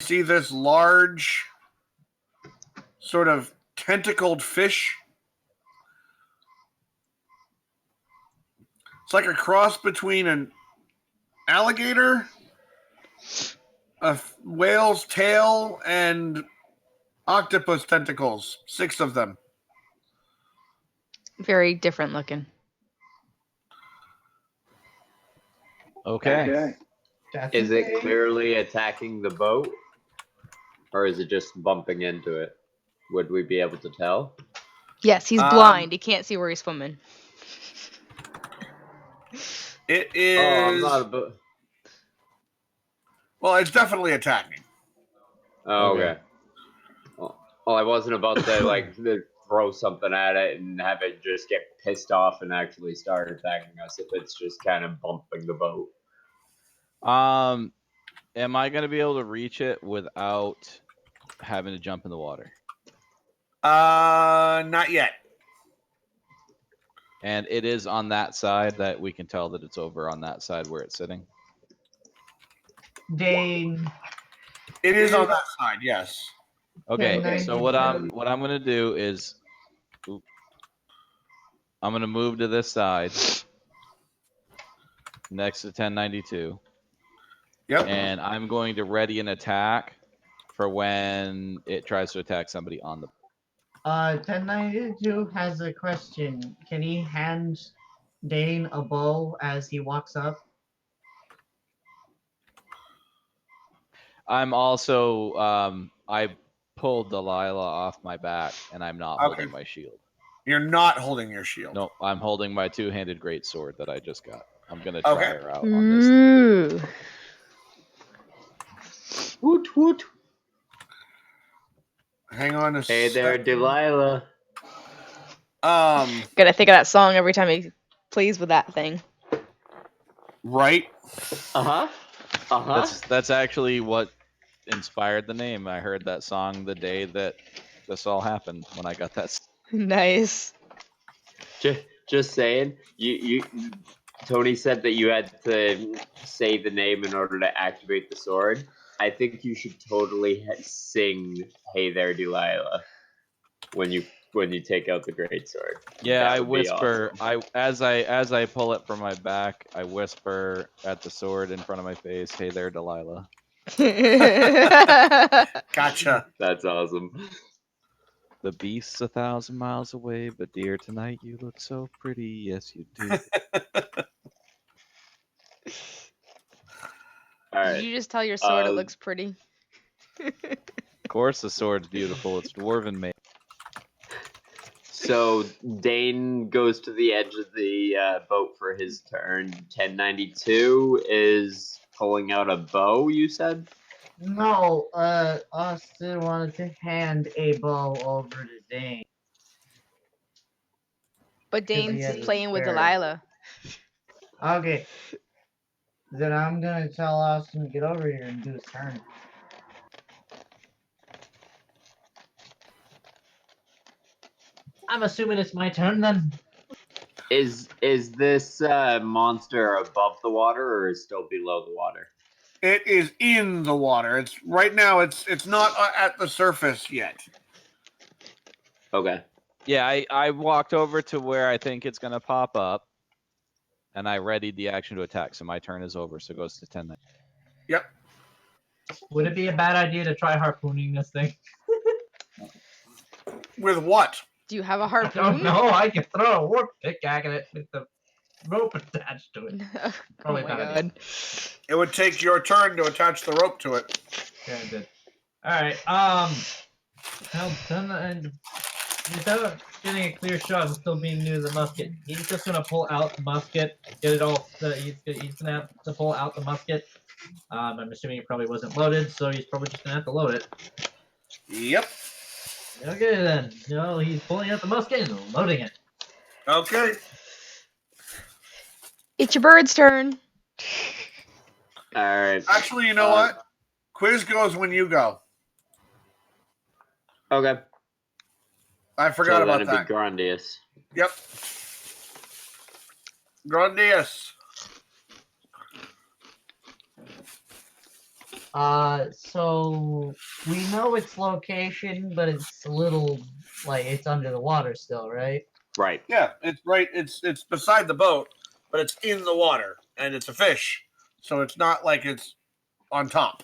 see this large, sort of tentacled fish. It's like a cross between an alligator, a whale's tail, and octopus tentacles. 6 of them. Very different looking. Okay. Is it clearly attacking the boat? Or is it just bumping into it? Would we be able to tell? Yes, he's blind. He can't see where he's swimming. It is. Oh, I'm not a boat. Well, it's definitely attacking. Oh, okay. Well, I wasn't about to like throw something at it and have it just get pissed off and actually start attacking us if it's just kind of bumping the boat. Am I going to be able to reach it without having to jump in the water? Not yet. And it is on that side that we can tell that it's over on that side where it's sitting. Dane. It is on that side, yes. Okay, so what I'm going to do is I'm going to move to this side next to 1092. Yep. And I'm going to ready an attack for when it tries to attack somebody on the. 1092 has a question. Can he hand Dane a bow as he walks up? I'm also I pulled Delilah off my back and I'm not holding my shield. You're not holding your shield. No, I'm holding my two-handed greatsword that I just got. I'm gonna try her out on this. Ooh. Woot woot. Hang on a Hey second. there, Delilah. Gotta think of that song every time he plays with that thing. Right? That's actually what inspired the name. I heard that song the day that this all happened when I got that. Nice. Just saying. You Tony said that you had to say the name in order to activate the sword. I think you should totally sing "Hey There, Delilah" when you take out the greatsword. Yeah, I whisper. Awesome. As I pull it from my back, I whisper at the sword in front of my face, "Hey there, Delilah." Gotcha. That's awesome. The beast's 1,000 miles away, but dear, tonight you look so pretty. Yes, you do. All right. Did you just tell your sword it looks pretty? Of course, the sword's beautiful. It's dwarven made. So Dane goes to the edge of the boat for his turn. 1092 is pulling out a bow, you said? No, Austin wanted to hand a bow over to Dane. But Dane's playing with Delilah. Okay. Then I'm gonna tell Austin to get over here and do his turn. I'm assuming it's my turn then. Is this monster above the water or is still below the water? It is in the water. It's right now. It's not at the surface yet. Okay. Yeah, I walked over to where I think it's gonna pop up, and I readied the action to attack. So my turn is over. So it goes to 10. Yep. Would it be a bad idea to try harpooning this thing? With what? Do you have a harpoon? I don't know. I can throw a warp pick at it with the rope attached to it. Probably oh my bad god. idea. It would take your turn to attach the rope to it. Yeah, it did. Alright, and without getting a clear shot and still being near the musket, he's just gonna pull out the musket, get it all, he's gonna have to pull out the musket. I'm assuming it probably wasn't loaded, so he's probably just gonna have to load it. Yep. Okay then, he's pulling out the musket and loading it. Okay. It's your bird's turn. Alright. Actually, you know what? Quiz goes when you go. Okay. I forgot about that. That'd be Grandius. Yep. Grandius. So we know its location, but it's a little like it's under the water still, right? Right. Yeah, it's right. It's beside the boat, but it's in the water, and it's a fish, so it's not like it's on top.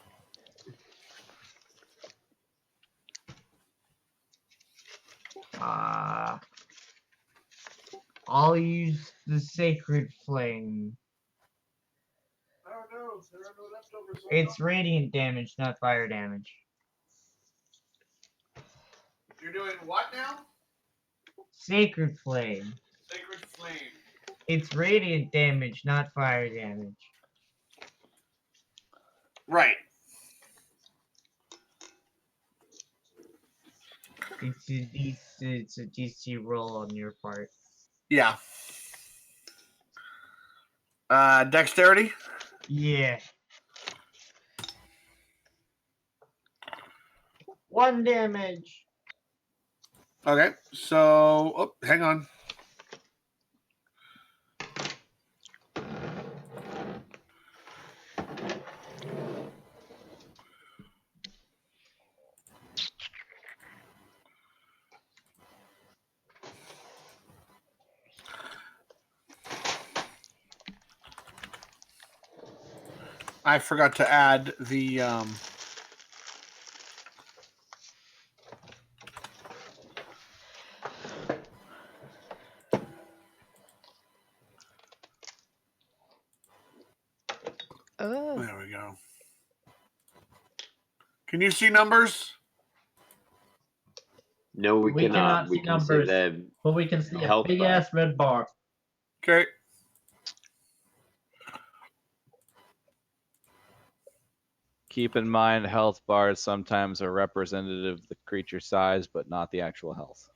I'll use the sacred flame. I don't know. There are no leftovers. It's radiant damage, not fire damage. You're doing what now? Sacred flame. Sacred flame. It's radiant damage, not fire damage. Right. It's a DC roll on your part. Yeah. Dexterity. Yeah. 1 damage. Okay. So, hang on. I forgot to add the Oh. there we go. Can you see numbers? No, we cannot. We see can see numbers, the but we can see a health big bar. ass red bar. Okay. Keep in mind, health bars sometimes are representative of the creature size, but not the actual health.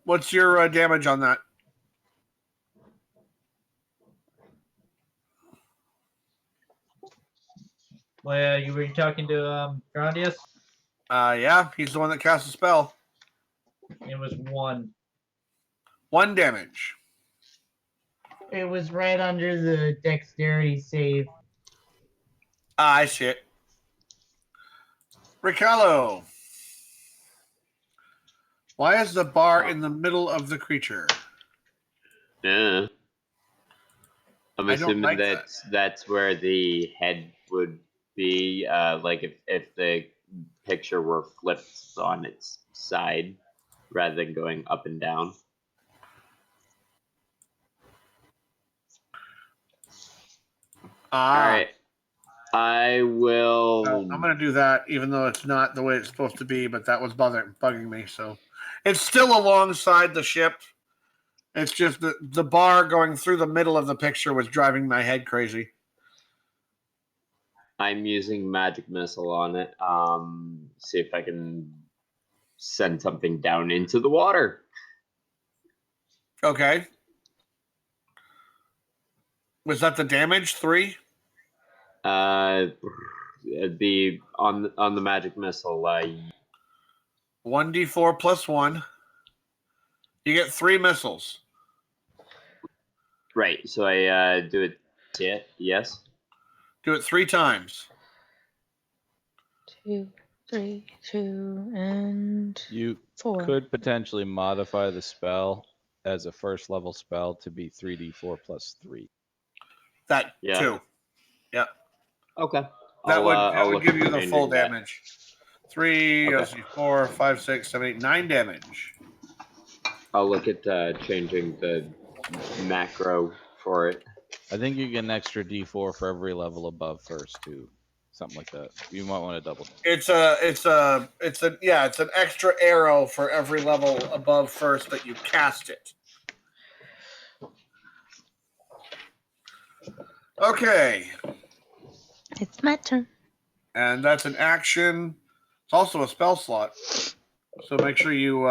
What's your damage on that? Well, you were talking to Grandius? Yeah, he's the one that cast a spell. It was 1. 1 damage. It was right under the dexterity save. I see it. Ricallo. Why is the bar in the middle of the creature? Yeah. I'm I don't assuming like that's where the head would be. Like if the picture were flipped on its side rather than going up and down. Ah. All right. I will. Well, I'm going to do that, even though it's not the way it's supposed to be, but that was bugging me. So it's still alongside the ship. It's just the bar going through the middle of the picture was driving my head crazy. I'm using magic missile on it. See if I can send something down into the water. Okay. Was that the damage? 3? The on the magic missile. 1d4 plus 1. You get 3 missiles. Right. So I do it. Yes. Do it 3 times. 2, 3, 2, and You 4. could potentially modify the spell as a first level spell to be 3d4 plus 3. That Yeah. 2. Yeah. Okay. That would I'll give you the changing full that. damage. 3, Okay. let's see, 4, 5, 6, 7, 8, 9 damage. I'll look at changing the macro for it. I think you get an extra d4 for every level above first too. Something like that. You might want to double check. It's an extra arrow for every level above first that you cast it. Okay. It's my turn. And that's an action. It's also a spell slot. So make sure you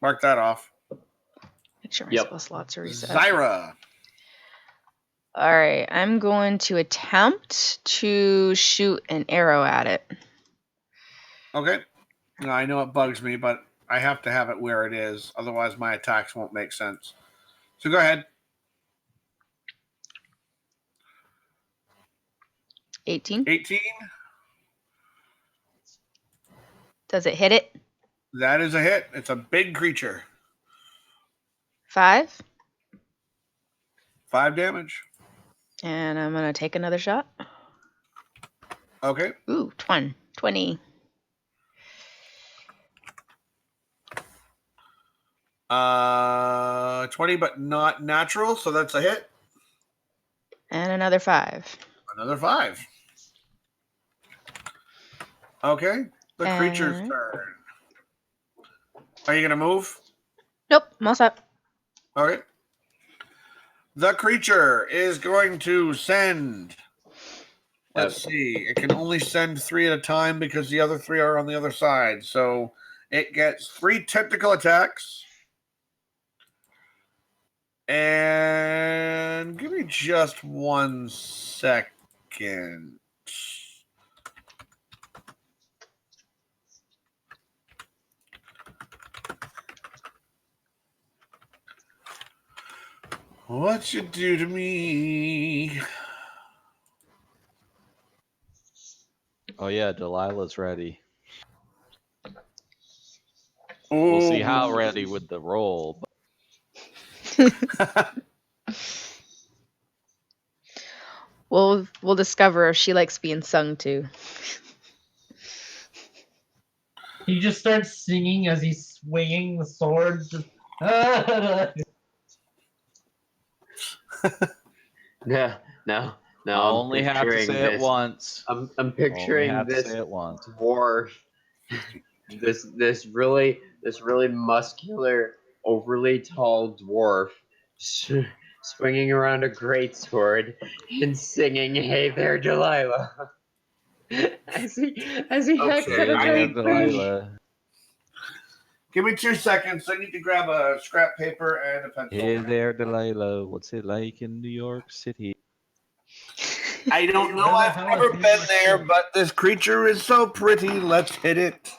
mark that off. Make sure my Yep. spell slots are reset. Zyra. All right, I'm going to attempt to shoot an arrow at it. Okay. Now, I know it bugs me, but I have to have it where it is. Otherwise, my attacks won't make sense. So go ahead. 18. 18. Does it hit it? That is a hit. It's a big creature. 5. 5 damage. And I'm going to take another shot. Okay. Ooh, 20. 20, but not natural, so that's a hit. And another 5. Another 5. Okay. The creature's And- turn. Are you gonna move? Nope, I'm all set. Okay. The creature is going to send. Let's see. It can only send 3 at a time because the other 3 are on the other side. So it gets 3 tentacle attacks. And give me just 1 second. What you do to me? Oh yeah, Delilah's ready. We'll see how Oh. ready with the roll. We'll discover if she likes being sung to. He just starts singing as he's swinging the sword. Just, No, no, no. I'll I'm only have to picturing say it this. once. I'm Only picturing have to this say it once. dwarf, this really muscular, overly tall dwarf, swinging around a greatsword and singing "Hey there, Delilah," as he hacks Okay, at a I Hey there, need- giant fish. Delilah. Give me 2 seconds. I need to grab a scrap paper and a pencil. Hey there, Delilah. What's it like in New York City? I don't know. Where the I've hell never is been New York there, City? but this creature is so pretty. Let's hit it.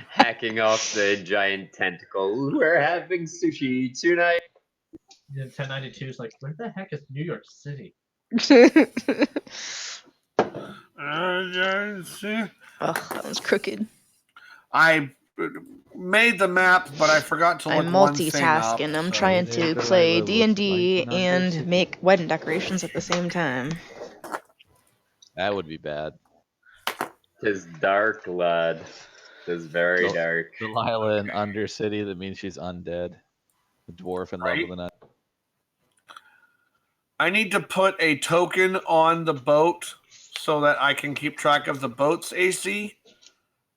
Hacking off the giant tentacle. We're having sushi tonight. 1092 is like, where the heck is New York City? Ugh, that one's crooked. I made the map, but I forgot to look I'm one thing up. multitasking. I'm so- trying Hey there, to play Delilah, what's it D&D like in Under and City? make wedding decorations at the same time. That would be bad. 'Tis dark, lad. 'Tis very So- dark. Delilah in Undercity, that means she's undead. The dwarf in love Right. with an I need to put a token on the boat so that I can keep track of the boat's AC.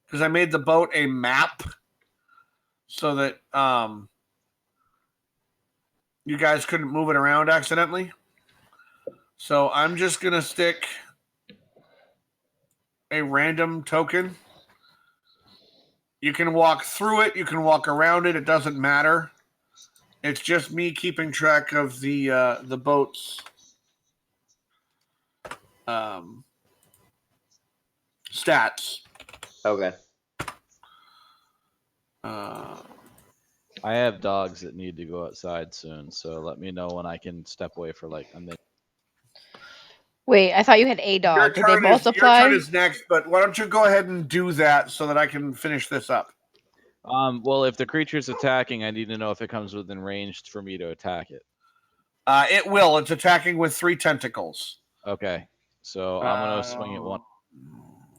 Because I made the boat a map so that you guys couldn't move it around accidentally. So I'm just gonna stick a random token. You can walk through it, you can walk around it, it doesn't matter. It's just me keeping track of the boat's stats. Okay. I have dogs that need to go outside soon, so let me know when I can step away for like a minute. Wait, I thought you had a dog. Did they Your multiply? turn is next, but why don't you go ahead and do that so that I can finish this up? Well, if the creature's attacking, I need to know if it comes within range for me to attack it. It will. It's attacking with 3 tentacles. Okay, so I'm gonna swing it one.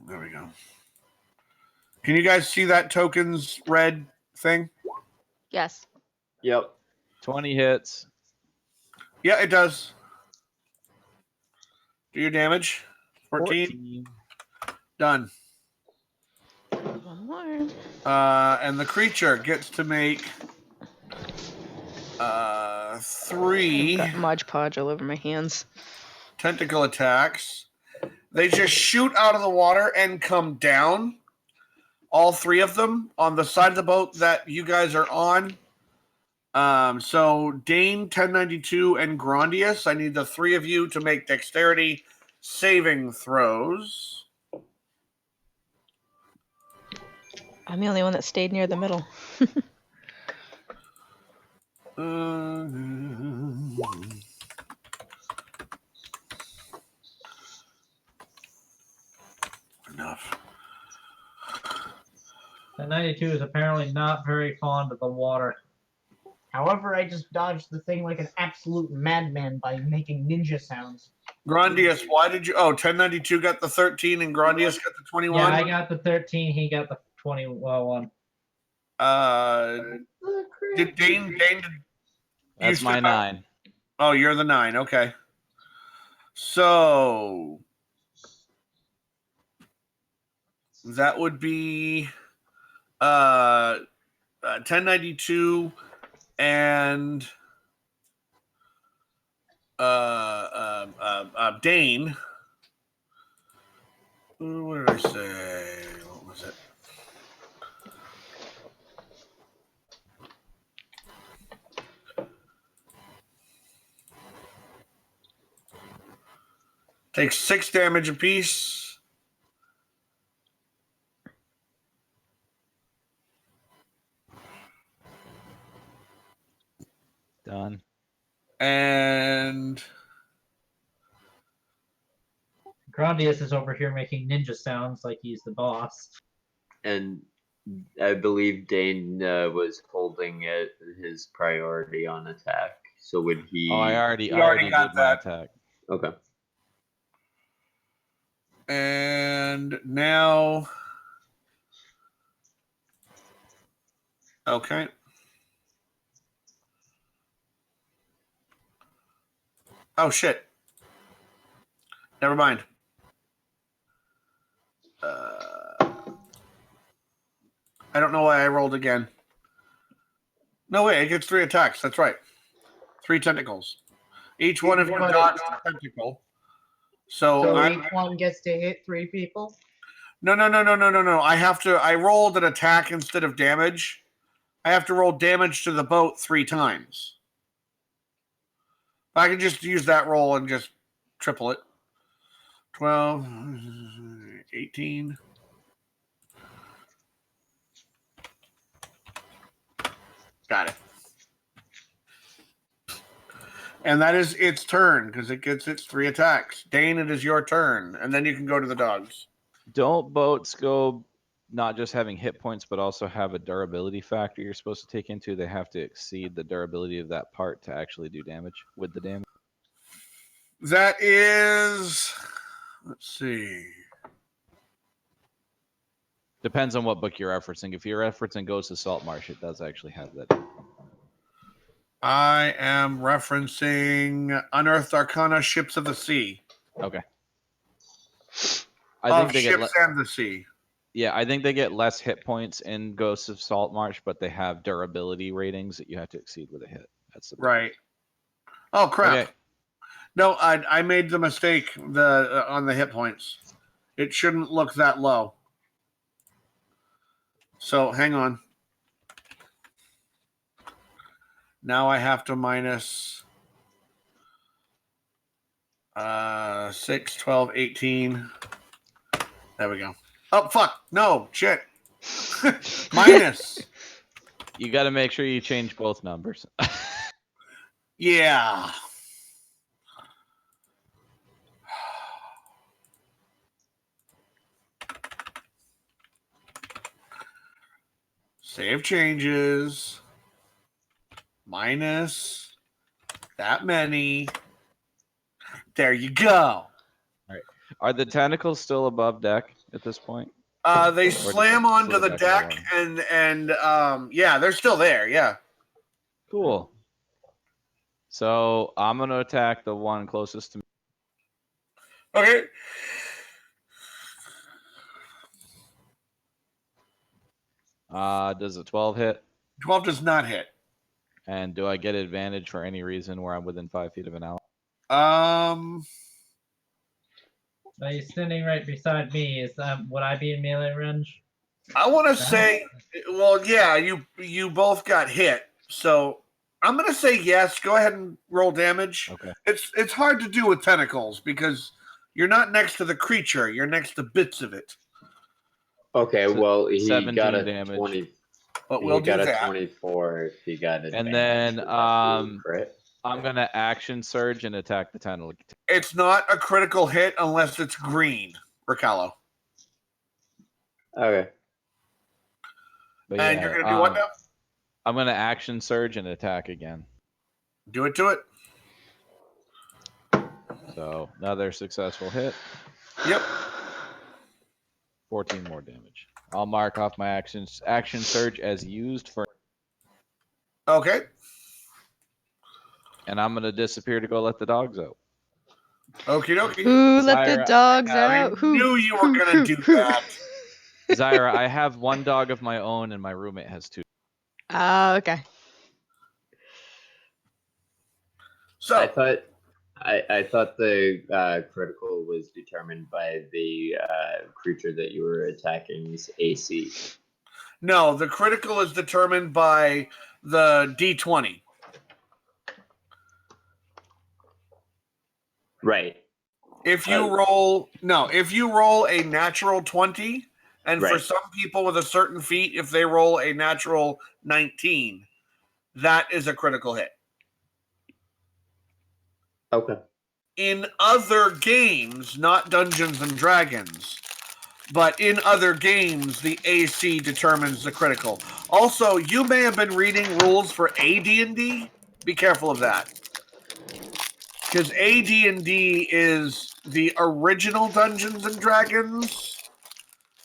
There we go. Can you guys see that token's red thing? Yes. Yep. 20 hits. Yeah, it does. Do your damage. 14. 14. Done. One more. And the creature gets to make 3 Got Mod Podge all over my hands. tentacle attacks. They just shoot out of the water and come down. All 3 of them on the side of the boat that you guys are on. So Dane, 1092, and Grondius, I need the 3 of you to make dexterity saving throws. I'm the only one that stayed near the middle. Enough. The 92 is apparently not very fond of the water. However, I just dodged the thing like an absolute madman by making ninja sounds. Grandius, why did you? Oh, 1092 got the 13 and Grandius got the 21. Yeah, I got the 13. He got the 21. Did Dane? That's my 9. Oh, you're the 9. Okay. So that would be 1092 and Dane. What did I say? What was it? Takes 6 damage apiece. Done. And Grandius is over here making ninja sounds like he's the boss. And I believe Dane was holding his priority on attack. So would he? Oh, I already got did my that. attack. Okay. And now, okay. Oh shit. Never mind. I don't know why I rolled again. No way, it gets 3 attacks. That's right. 3 tentacles. Each one of you dodged a tentacle. So I each one gets to hit 3 people. No. I rolled an attack instead of damage. I have to roll damage to the boat 3 times. I can just use that roll and just triple it. 12, 18. Got it. And that is its turn because it gets its 3 attacks. Dane, it is your turn. And then you can go to the dogs. Don't boats go not just having hit points, but also have a durability factor you're supposed to take into? They have to exceed the durability of that part to actually do damage with the damage. That is, let's see. Depends on what book you're referencing. If you're referencing Ghost of Saltmarsh, it does actually have that. I am referencing Unearthed Arcana, Ships of the Sea. Okay. I think Of they get Ships and the Sea. yeah, I think they get less hit points in Ghosts of Saltmarsh, but they have durability ratings that you have to exceed with a hit. That's the Right. Oh, crap. Okay. No, I made the mistake on the hit points. It shouldn't look that low. So, hang on. Now I have to minus 6, 12, 18. There we go. Oh, fuck. No, shit. Minus. You got to make sure you change both numbers. Yeah. Save changes. Minus that many. There you go. Are the tentacles still above deck at this point? They slam onto the deck and yeah, they're still there. Yeah. Cool. So I'm gonna attack the one closest to me. Okay. Does a 12 hit? 12 does not hit. And do I get advantage for any reason where I'm within 5 feet of an ally? Now he's standing right beside me. Would I be in melee range? I want to say, well, yeah, you both got hit, so I'm gonna say yes. Go ahead and roll damage. Okay. It's hard to do with tentacles because you're not next to the creature; you're next to bits of it. Okay, well, he 17 got a damage. 20. But we'll He got do a that. 24 if he got it. And then I'm gonna action surge and attack the tentacle. It's not a critical hit unless it's green, Ricallo. Okay. But And yeah, you're gonna do what now? I'm gonna action surge and attack again. Do it to it. So another successful hit. Yep. 14 more damage. I'll mark off my action surge as used for, Okay. and I'm gonna disappear to go let the dogs out. Okie dokie. Who let the Zyra, dogs I out? Who? knew you were gonna do that. Zyra, I have one dog of my own, and my roommate has two. Okay. So I thought the critical was determined by the creature that you were attacking's AC. no, the critical is determined by the D20. Right. If you roll a natural 20, and for Right. some people with a certain feat, if they roll a natural 19, that is a critical hit. Okay. In other games, not Dungeons and Dragons, but in other games, the AC determines the critical. Also, you may have been reading rules for AD&D. Be careful of that. Because AD&D is the original Dungeons and Dragons.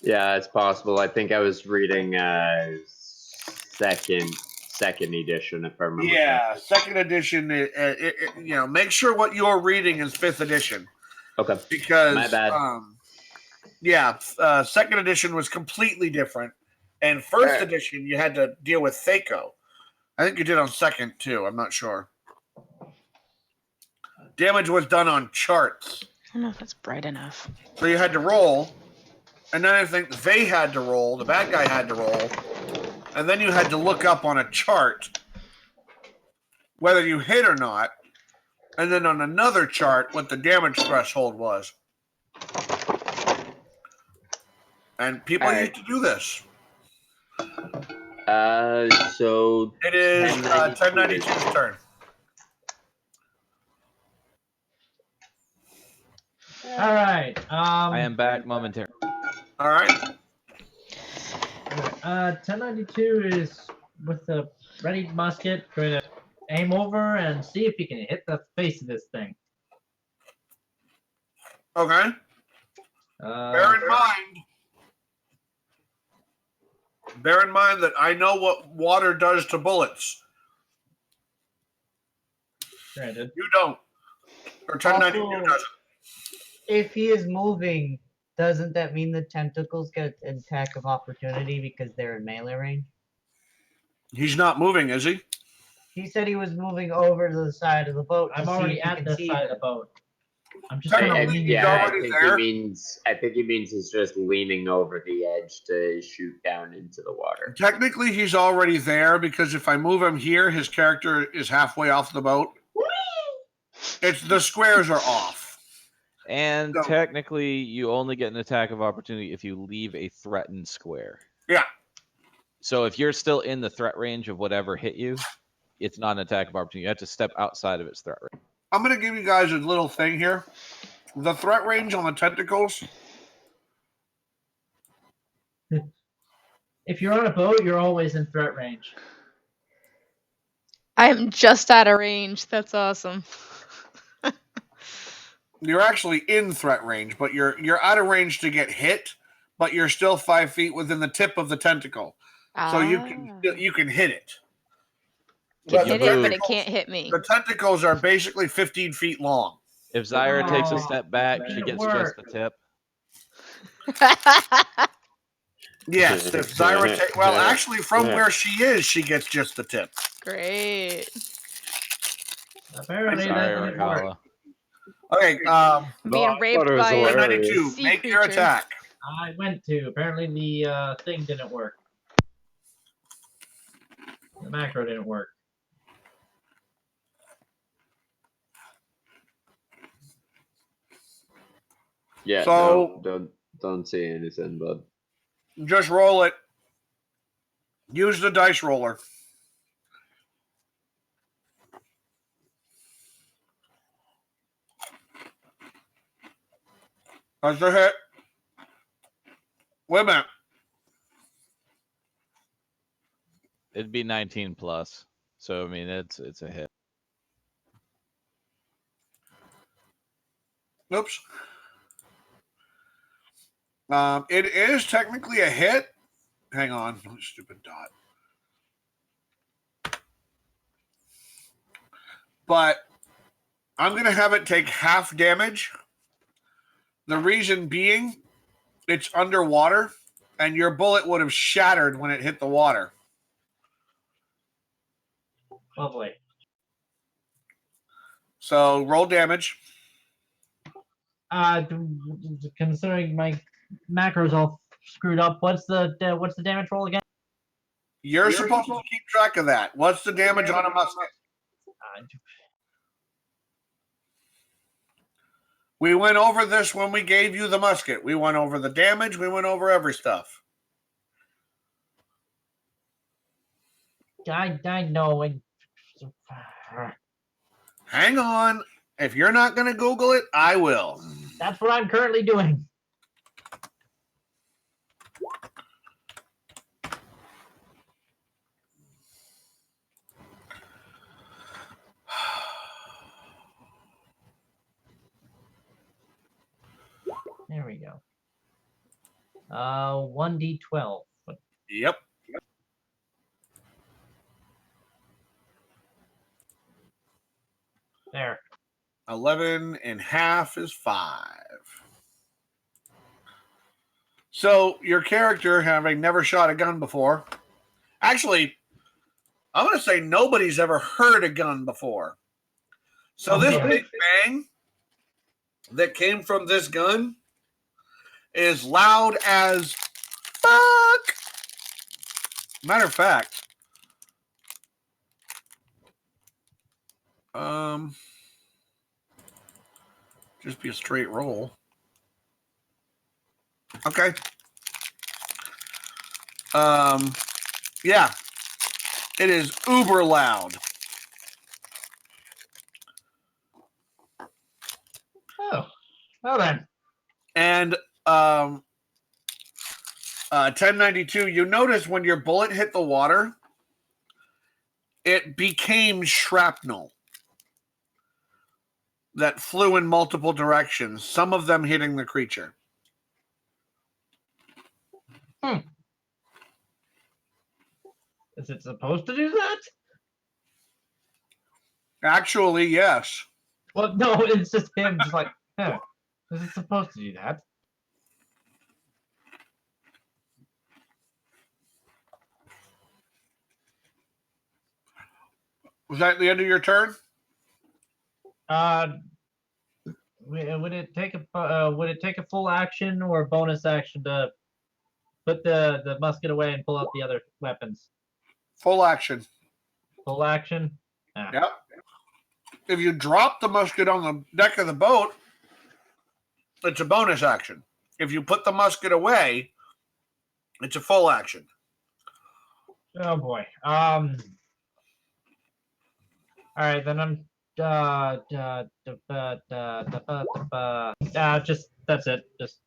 Yeah, it's possible. I think I was reading second edition, if I remember. Yeah, second edition. Make sure what you're reading is 5th edition. Okay. Because My bad. second edition was completely different, and first Alright. edition you had to deal with Thaco. I think you did on second too. I'm not sure. Damage was done on charts, I don't know if it's bright enough. so you had to roll, and then I think they had to roll. The bad guy had to roll, and then you had to look up on a chart whether you hit or not, and then on another chart what the damage threshold was. And people Alright. used to do this. So It is 1092. 1092's turn. All right. I am back momentarily. All right. 1092 is with the ready musket going to aim over and see if he can hit the face of this thing. Okay. Bear in mind that I know what water does to bullets. Granted. You don't. Or 1092 Also- doesn't. If he is moving, doesn't that mean the tentacles get an attack of opportunity because they're in melee range? He's not moving, is he? He said he was moving over to the side of the boat. I'm to see already if he at can the see side of them. the boat. I'm just going to Technically, lean he's in. Yeah, I already think there. he means he's just leaning over the edge to shoot down into the water. Technically, he's already there because if I move him here, his character is halfway off the boat. It's the squares are off. And So- technically, you only get an attack of opportunity if you leave a threatened square. Yeah. So if you're still in the threat range of whatever hit you, it's not an attack of opportunity. You have to step outside of its threat range. I'm going to give you guys a little thing here. The threat range on the tentacles, If you're on a boat, you're always in threat range. I'm just out of range. That's awesome. you're actually in threat range, but you're out of range to get hit, but you're still 5 feet within the tip of the tentacle. So you can hit it. Can hit you it, move? but it can't hit me. The tentacles are basically 15 feet long. If Zyra takes a Oh, step back, she didn't gets work. just the tip. Yes, if Zyra well, actually, from where she is, she gets just the tip. Great. Apparently that Zyra didn't work. Kala. Okay, Being I raped thought it was by hilarious. 92, sea make your creatures. attack. I went to. Apparently the thing didn't work. The macro didn't work. Yeah. So- no, don't say anything, bud. Just roll it. Use the dice roller. That's a hit. Wait a minute. It'd be 19 plus. So I mean, it's a hit. Oops. It is technically a hit. Hang on, stupid dot. But I'm gonna have it take half damage. The reason being, it's underwater, and your bullet would have shattered when it hit the water. Lovely. So roll damage. Considering my macros all screwed up, what's the damage roll again? You're supposed to keep track of that. What's the damage on a musket? We went over this when we gave you the musket. We went over the damage. We went over every stuff. I know. Hang on. If you're not going to Google it, I will. That's what I'm currently doing. There we go. 1d12. Yep. There. 11 and half is 5. So your character, having never shot a gun before, actually, I'm going to say nobody's ever heard a gun before. So this big bang that came from this gun is loud as fuck. Matter of fact, just be a straight roll. Okay. Yeah, it is uber loud. Oh, well then. And 1092, you notice when your bullet hit the water, it became shrapnel that flew in multiple directions, some of them hitting the creature. Is it supposed to do that? Actually, yes. Well, no, it's just him, just like, huh. Is it supposed to do that? Was that the end of your turn? Would it take a full action or a bonus action to put the musket away and pull out the other weapons? Full action. Full action. Yep. If you drop the musket on the deck of the boat, it's a bonus action. If you put the musket away, it's a full action. Oh boy. All right, then I'm just that's it. Just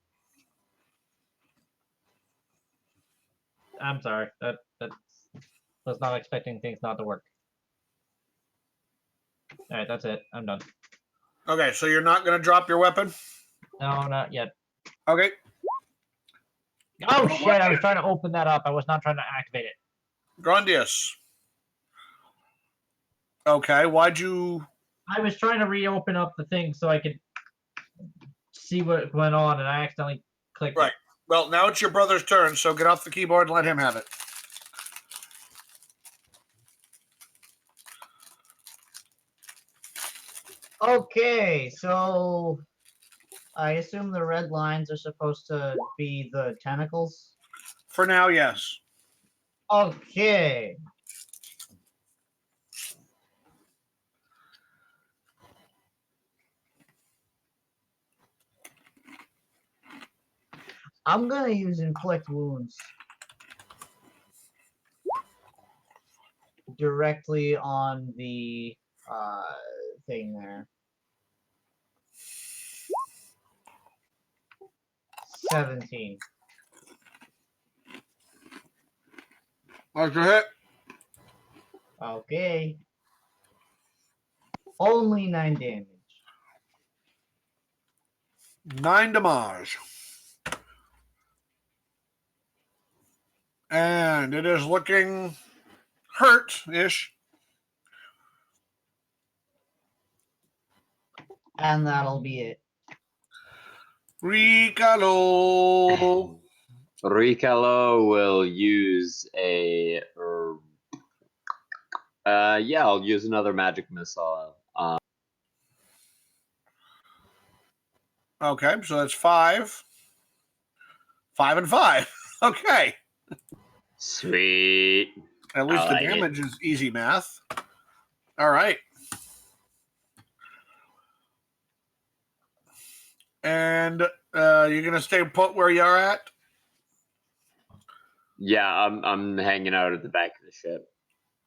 I'm sorry. That was not expecting things not to work. All right, that's it. I'm done. Okay, so you're not going to drop your weapon? No, not yet. Okay. Oh shit! I was trying to open that up. I was not trying to activate it. Grandius. Okay, why'd you... I was trying to reopen up the thing so I could see what went on, and I accidentally clicked Right. it. Well, now it's your brother's turn, so get off the keyboard and let him have it. Okay, so I assume the red lines are supposed to be the tentacles. For now, yes. Okay. I'm gonna use inflict wounds directly on the thing there. 17. That's a hit. Okay. Only 9 damage. 9 damage. And it is looking hurt-ish. And that'll be it. Ricalo. Ricalo will use I'll use another magic missile. Okay, so that's 5. 5 and 5. Okay. Sweet. At least I the like it. damage is easy math. All right. And you're gonna stay put where you're at. Yeah, I'm hanging out at the back of the ship.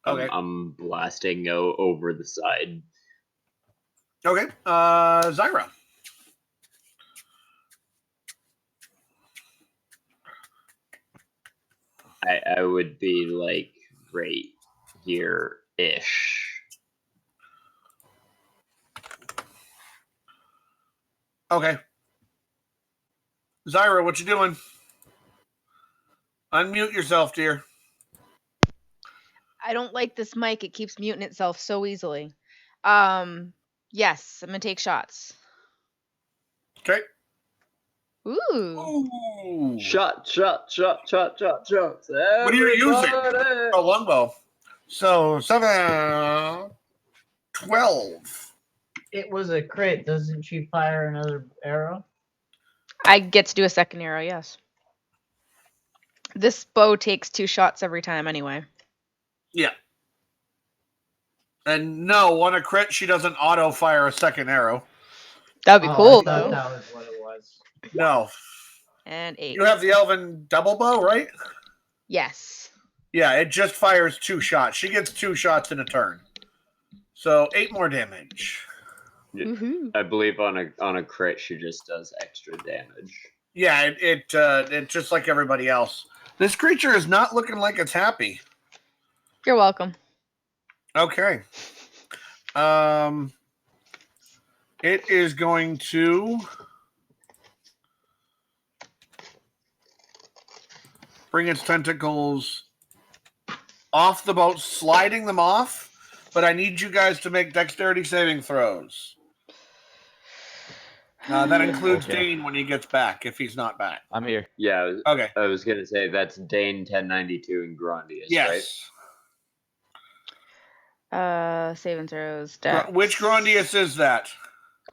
Okay. I'm blasting over the side. Okay. Zyra. I would be like right here ish. Okay. Zyra, what you doing? Unmute yourself, dear. I don't like this mic. It keeps muting itself so easily. Yes, I'm gonna take shots. Okay. Ooh. Ooh. Shot. What are you using? A longbow. So 7, 12. It was a crit. Doesn't she fire another arrow? I get to do a second arrow, yes. This bow takes 2 shots every time anyway. Yeah. And no, on a crit, she doesn't auto fire a second arrow. That'd be Oh, cool I thought though. that was what it was. No. And 8. You have the elven double bow, right? Yes. Yeah, it just fires 2 shots. She gets 2 shots in a turn. So 8 more damage. Woohoo. I believe on a crit she just does extra damage. Yeah, it just like everybody else. This creature is not looking like it's happy. You're welcome. Okay. It is going to bring its tentacles off the boat, sliding them off, but I need you guys to make dexterity saving throws. That includes Okay. Dane when he gets back, if he's not back. I'm here. Yeah, Okay. I was gonna say that's Dane 1092 and Grandius, right? Yes. Saving throws. Dex. Which Grandius is that?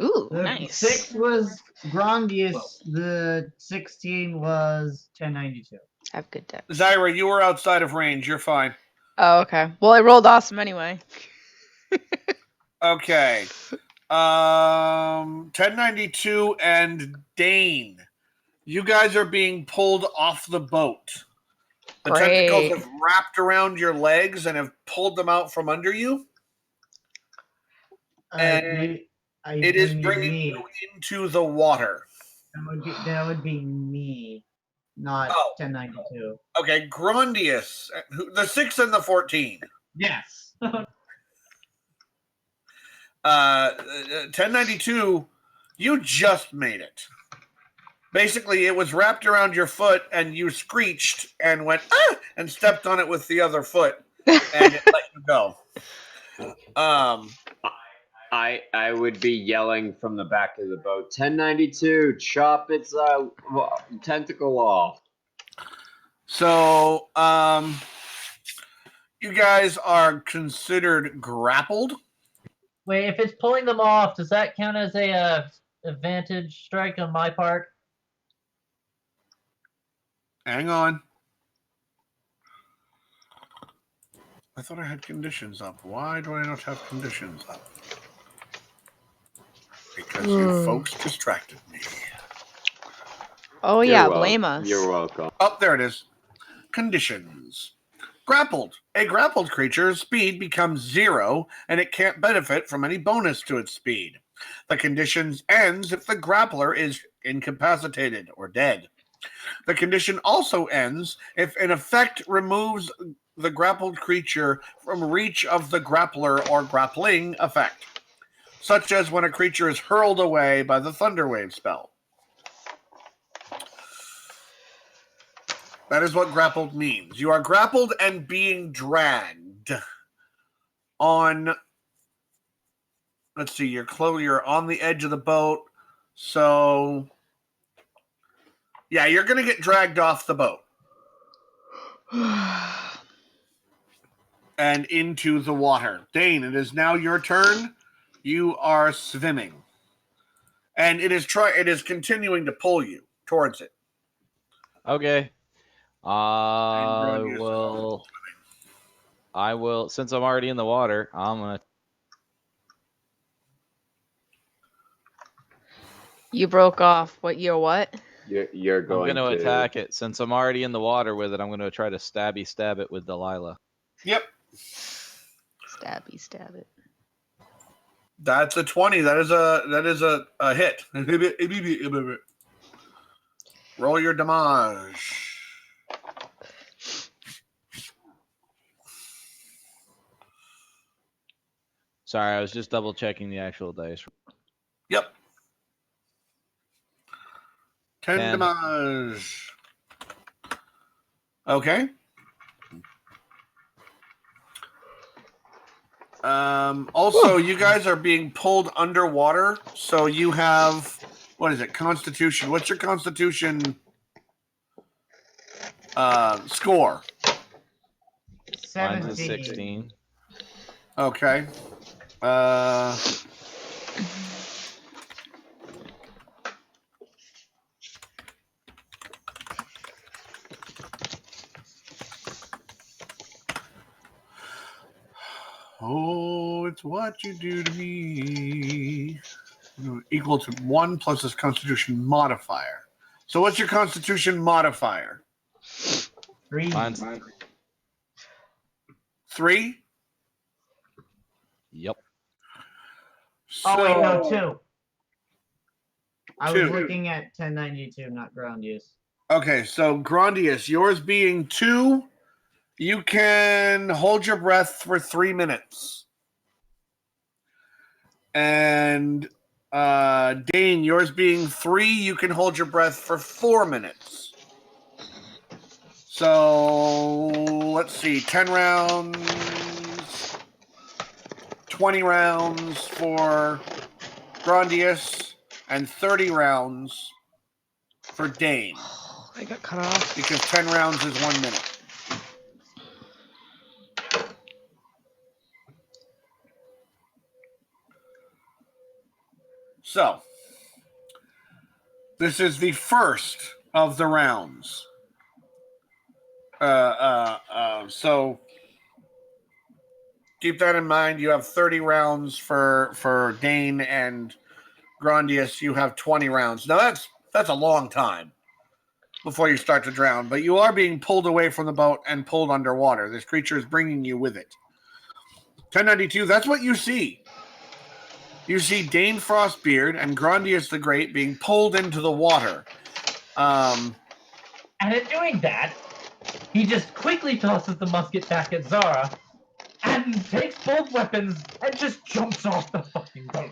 Ooh, The nice. 6 was Grandius. The 16 was 1092. Have good dex. Zyra, you were outside of range. You're fine. Oh, okay. Well, I rolled awesome anyway. Okay. 1092 and Dane. You guys are being pulled off the boat. The tentacles Great. have wrapped around your legs and have pulled them out from under you. And it is bringing me. you into the water. That would be me, not Oh. 1092. Okay, Grandius. The 6 and the 14. Yes. 1092, you just made it. Basically, it was wrapped around your foot, and you screeched and went, ah! And stepped on it with the other foot, and it let you go. I would be yelling from the back of the boat, 1092, chop its tentacle off. So, you guys are considered grappled. Wait, if it's pulling them off, does that count as a advantage strike on my part? Hang on. I thought I had conditions up. Why do I not have conditions up? Because you folks distracted me. Oh, You're yeah. welcome. Blame us. You're welcome. Oh, there it is. Conditions. Grappled. A grappled creature's speed becomes 0, and it can't benefit from any bonus to its speed. The condition ends if the grappler is incapacitated or dead. The condition also ends if an effect removes the grappled creature from reach of the grappler or grappling effect, such as when a creature is hurled away by the Thunderwave spell. That is what grappled means. You are grappled and being dragged on. Let's see. You're on the edge of the boat, so yeah, you're gonna get dragged off the boat and into the water. Dane, it is now your turn. You are swimming, and it is continuing to pull you towards it. Okay. I Grandma's will. Since I'm already in the water, I'm gonna. You broke off. You're what? You're I'm going gonna to attack it. Since I'm already in the water with it, I'm gonna try to stab it with Delilah. Yep, Stab it. that's a 20. That is a hit. Roll your damage. Sorry, I was just double checking the actual dice. Yep. 10 10. damage. Okay. Also, you guys are being pulled underwater, so you have, what is it, Constitution. What's your Constitution score? Mine's a 17. 16. Okay. Oh, it's what you do to me. Equal to 1 plus his Constitution modifier. So what's your Constitution modifier? 3. Mine's 3? Yep. Oh wait, no, So- 2. I Two. was looking at 1092, not Groundius. Okay, so Grondius, yours being 2, you can hold your breath for 3 minutes. And Dane, yours being 3, you can hold your breath for 4 minutes. So let's see, 10 rounds, 20 rounds for Grondius, and 30 rounds for Dane. I got cut off. Because 10 rounds is 1 minute. So, this is the first of the rounds. So, keep that in mind. You have 30 rounds for Dane, and Grondius, you have 20 rounds. Now, that's a long time before you start to drown, but you are being pulled away from the boat and pulled underwater. This creature is bringing you with it. 1092, that's what you see. You see Dane Frostbeard and Grondius the Great being pulled into the water. And in doing that, he just quickly tosses the musket back at Zara and takes both weapons and just jumps off the fucking boat.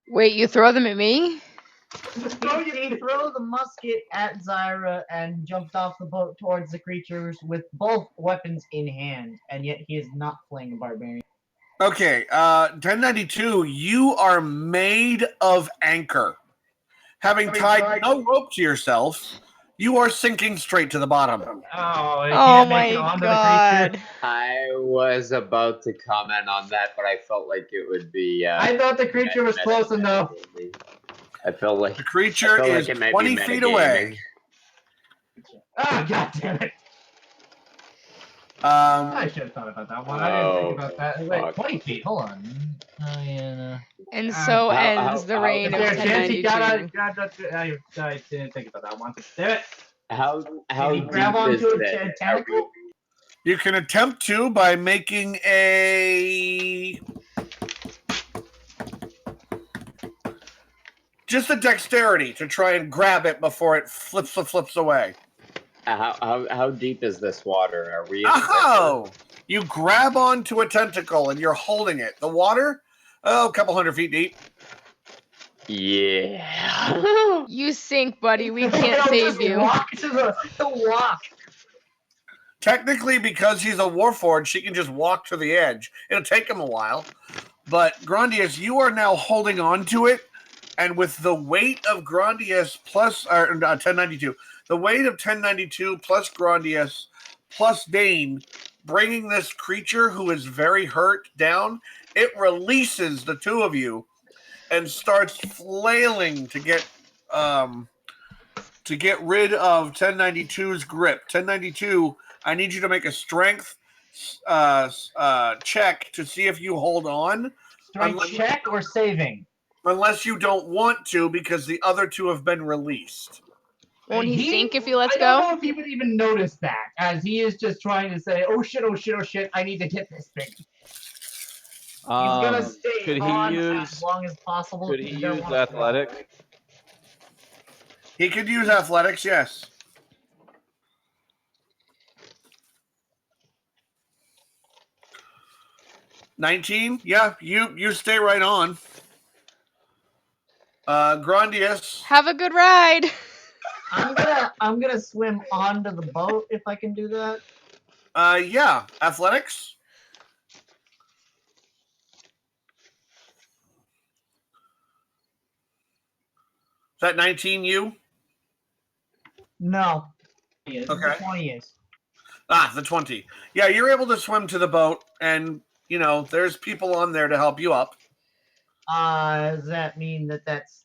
Wait, you throw them at me? He throw the musket at Zyra and jumped off the boat towards the creatures with both weapons in hand, and yet he is not playing a barbarian. Okay, 1092, you are made of anchor. Having tied no rope to yourself, you are sinking straight to the bottom. Oh, he Oh can't make it my onto the god. creature. I was about to comment on that, but I felt like it would be. I thought the creature was close enough. I felt like The creature I feel is like it might 20 be feet metagaming. away. Ah, god damn it. I Um, should have thought about that one. I didn't think about that. Wait, fuck. 20 feet. Hold on. Oh, yeah, no. And so ends the reign Is of there a chance he 1092. I didn't think about that one. Damn it. How Did he deep grab is onto a this? tentacle? you can attempt to by making just a dexterity to try and grab it before it flips away. How deep is this water? Are we? In the river? Oh, You grab onto a tentacle and you're holding it. The water, a couple 100 feet deep. Yeah. You sink, buddy. We I'll can't save just you. Walk to the walk. Technically, because he's a warforged, she can just walk to the edge. It'll take him a while. But Grandius, you are now holding on to it, and with the weight of Grandius plus 1092, the weight of 1092 plus Grandius plus Dane, bringing this creature who is very hurt down, it releases the two of you and starts flailing to get rid of 1092's grip. 1092, I need you to make a strength check to see if you hold on. Strength check or saving? Unless you don't want to, because the other two have been released. Won't he sink if he lets I don't go? know if he would even notice that, as he is just trying to say, "Oh shit! Oh shit! Oh shit! I need to hit this thing." He's gonna stay could he on use- as long as possible. Could because he you don't use want to throw. athletic? He could use athletics, yes. $19? Yeah, you stay right on. Grandius. Have a good ride. I'm gonna swim onto the boat if I can do that. Yeah, athletics. Is that 19 you? No. He is. Okay. 20 is. Ah, the 20. Yeah, you're able to swim to the boat, and, there's people on there to help you up. Does that mean that's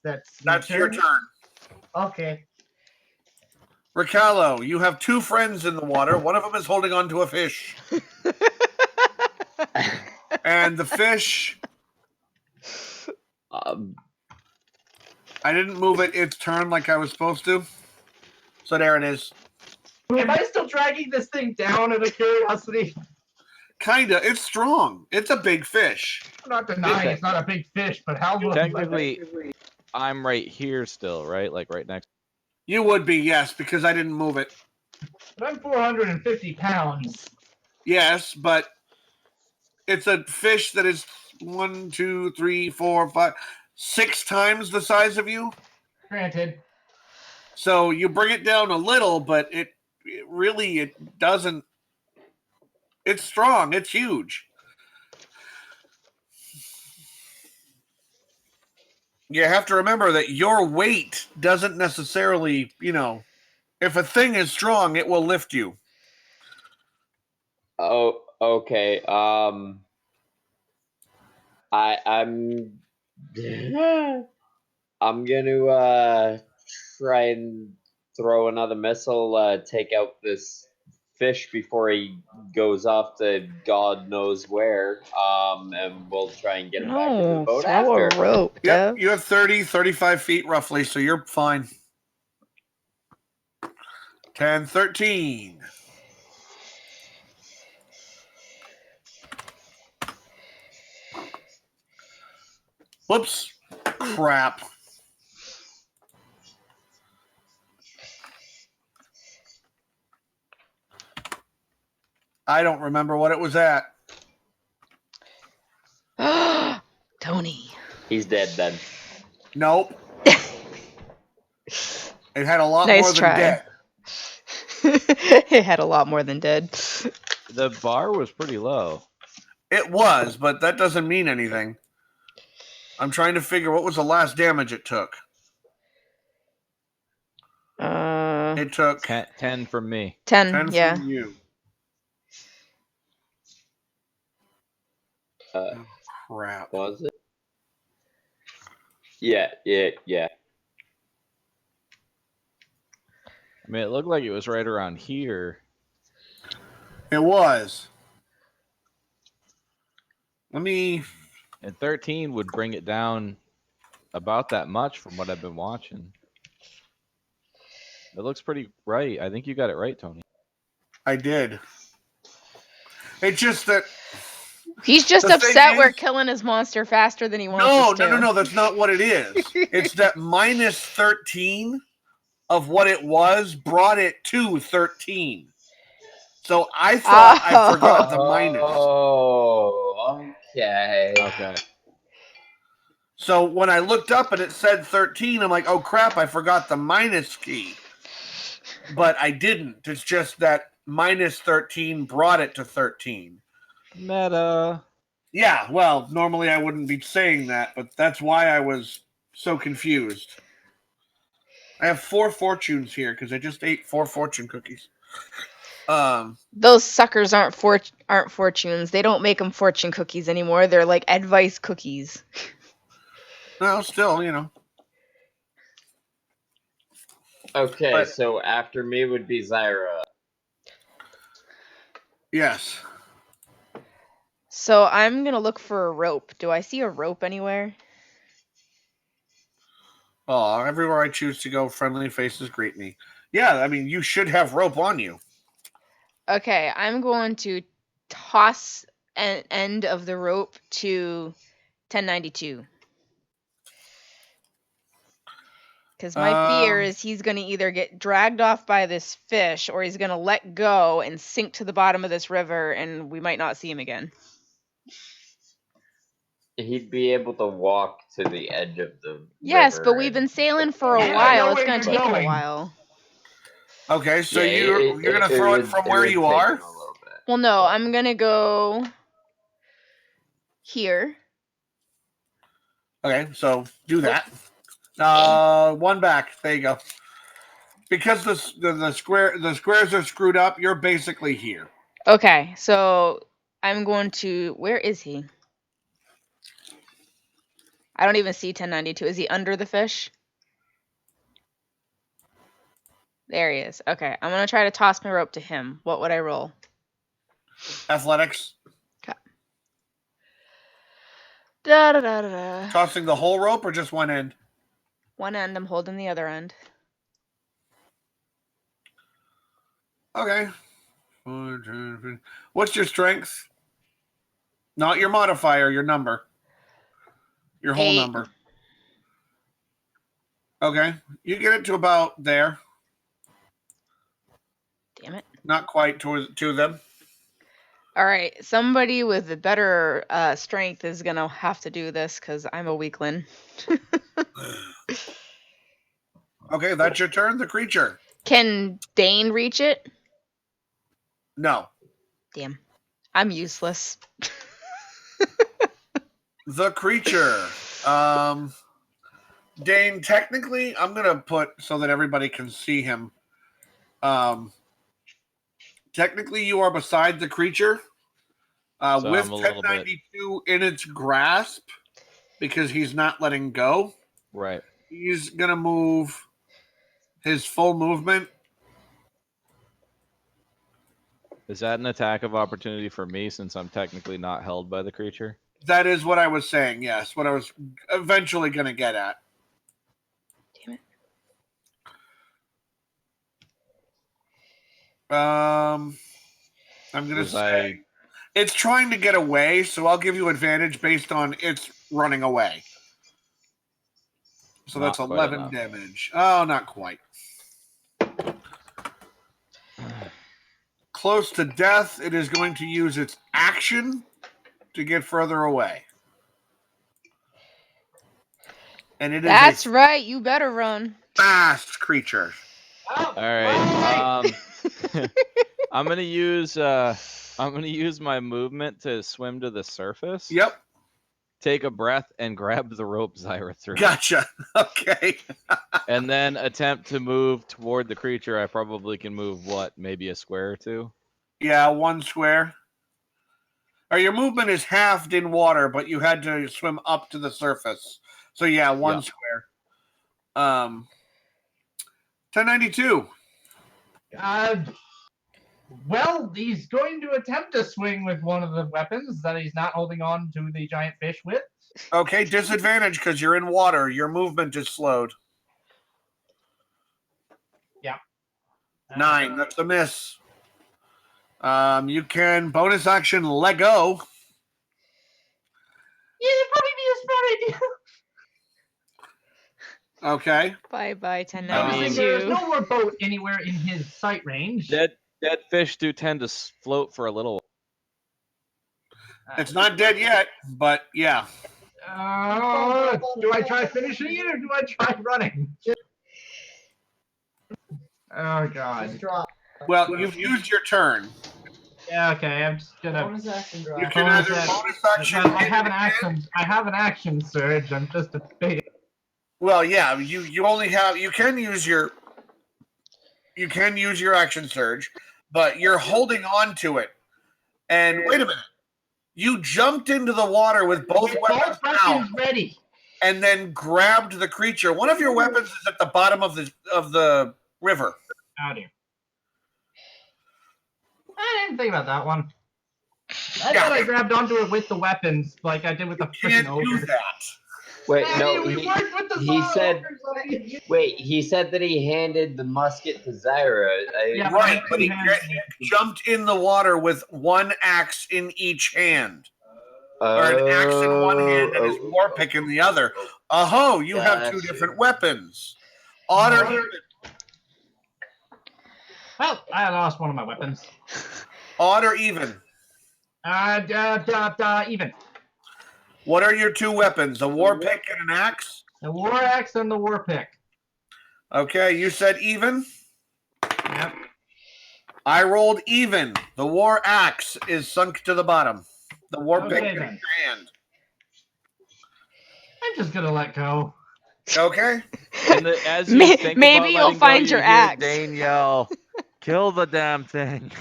Your turn. Okay. Ricallo, you have two friends in the water. One of them is holding on to a fish. And the fish, I didn't move it its turn like I was supposed to. So there it is. Am I still dragging this thing down out of curiosity? Kinda. It's strong. It's a big fish. I'm not denying it's not a big fish, but how would Technically, I'm right here still, right? Like right next. You would be, yes, because I didn't move it. But I'm 450 pounds. Yes, but it's a fish that is 1, 2, 3, 4, 5, 6 times the size of you. Granted. So you bring it down a little, but it doesn't. It's strong. It's huge. You have to remember that your weight doesn't necessarily, if a thing is strong, it will lift you. Oh, okay. I'm I'm gonna try and throw another missile, take out this fish before he goes off to God knows where. And we'll try and get him back into the No, boat throw after. a rope, Yep, Dev. you have 30, 35 feet roughly, so you're fine. 10, 13. Whoops. Crap. I don't remember what it was at. Tony. He's dead then. Nope. It had a lot Nice more than try. dead. It had a lot more than dead. The bar was pretty low. It was, but that doesn't mean anything. I'm trying to figure what was the last damage it took. It took 10 from me. 10, 10 yeah. from you. Crap. Was it? Yeah. I mean, it looked like it was right around here. It was. Let me. And 13 would bring it down about that much from what I've been watching. It looks pretty right. I think you got it right, Tony. I did. It's just that. He's just The thing upset we're is- killing his monster faster than he wants us to. No. That's not what it is. It's that minus 13 of what it was brought it to 13. So I thought I Oh. forgot the minus. Oh, okay. Okay. So when I looked up and it said 13, I'm like, oh crap, I forgot the minus key. But I didn't. It's just that minus 13 brought it to 13. Meta. Yeah, well, normally I wouldn't be saying that, but that's why I was so confused. I have 4 fortunes here because I just ate 4 fortune cookies. Those suckers aren't fortunes. They don't make them fortune cookies anymore. They're like advice cookies. Well, still, you know. Okay, But- so after me would be Zyra. Yes. So I'm gonna look for a rope. Do I see a rope anywhere? Oh, everywhere I choose to go, friendly faces greet me. Yeah, I mean, you should have rope on you. Okay, I'm going to toss an end of the rope to 1092. Because my fear is he's going to either get dragged off by this fish or he's going to let go and sink to the bottom of this river and we might not see him again. He'd be able to walk to the edge of the Yes, river but we've and- been sailing for a Yeah, I while. know It's where going to you're take him a going. while. Okay, so Yeah, you're going to throw it would- from where would you take are? him a little bit. Well, no, I'm going to go here. Okay, so do that. One back. There you go. Because the squares are screwed up, you're basically here. Okay, so I'm going to. Where is he? I don't even see 1092. Is he under the fish? There he is. Okay, I'm going to try to toss my rope to him. What would I roll? Athletics. Da da da da da. Tossing the whole rope or just one end? One end, I'm holding the other end. Okay. What's your strength? Not your modifier, your number. Your whole 8. number. Okay. You get it to about there. Damn it. Not quite to them. All right, somebody with a better strength is going to have to do this because I'm a weakling. Okay, that's your turn. The creature. Can Dane reach it? No. Damn. I'm useless. The creature. Dane, technically, I'm going to put so that everybody can see him. Technically, you are beside the creature So with I'm a little bit 1092 in its grasp because he's not letting go. right. He's going to move his full movement. Is that an attack of opportunity for me since I'm technically not held by the creature? That is what I was saying, yes. What I was eventually going to get at. Damn it. I'm going to Was say it's trying to get away, so I'll give you advantage based on its running away. So that's Not quite 11 enough. damage. Oh, not quite. Close to death, it is going to use its action to get further away. And it is That's a right. You better run. fast creature. Oh, All right. I'm gonna use my movement to swim to the surface. Yep, Take a breath and grab the rope Zyra threw. gotcha. Okay. And then attempt to move toward the creature. I probably can move maybe a square or two. Yeah, 1 square. Or your movement is halved in water, but you had to swim up to the surface. So yeah, 1 Yep. square. 1092. Well, he's going to attempt to swing with one of the weapons that he's not holding on to the giant fish with. Okay, disadvantage because you're in water. Your movement is slowed. 9. That's a miss. You can bonus action let go. Yeah, it'd probably be a smart idea. Okay. Bye bye, I mean- Noticing 1092. there is no more boat anywhere in his sight range. Dead fish do tend to float for a little. It's not dead yet, but yeah. Do I try finishing it or do I try running? Oh god. Just drop. Well, you've used your turn. Yeah, okay. I'm just gonna. Bonus action drop. You can Bonus either action. bonus I action. have an action. I have an action surge. I'm just debating. Well, yeah, you only have you can use your action surge, but you're holding on to it. And wait a minute, you jumped into the water with both weapons Both out, weapons ready. and then grabbed the creature. One of your weapons is at the bottom of the river. Out here. I didn't think about that one. I Yeah. thought I grabbed onto it with the weapons, like I did with the You can't freaking do ogre. that. Wait, Hey, no. we worked with the he Zara said- ogres on it. Wait, he said that he handed the musket to Zyra. Yeah, Right, but he hands. jumped in the water with one axe in each hand, or an axe in one hand and his war pick in the other. Oh, you have two Gotcha. different weapons. Odd or even? Well, I lost one of my weapons. Odd or even? Even. What are your two weapons? A war pick and an axe? The war axe and the war pick. Okay, you said even. Yep. I rolled even. The war axe is sunk to the bottom. The war pick Okay, in your then. hand. I'm just gonna let go. Okay. And as you May- think maybe about you'll letting go, find you your hear axe. Dane yell, "Kill the damn thing!"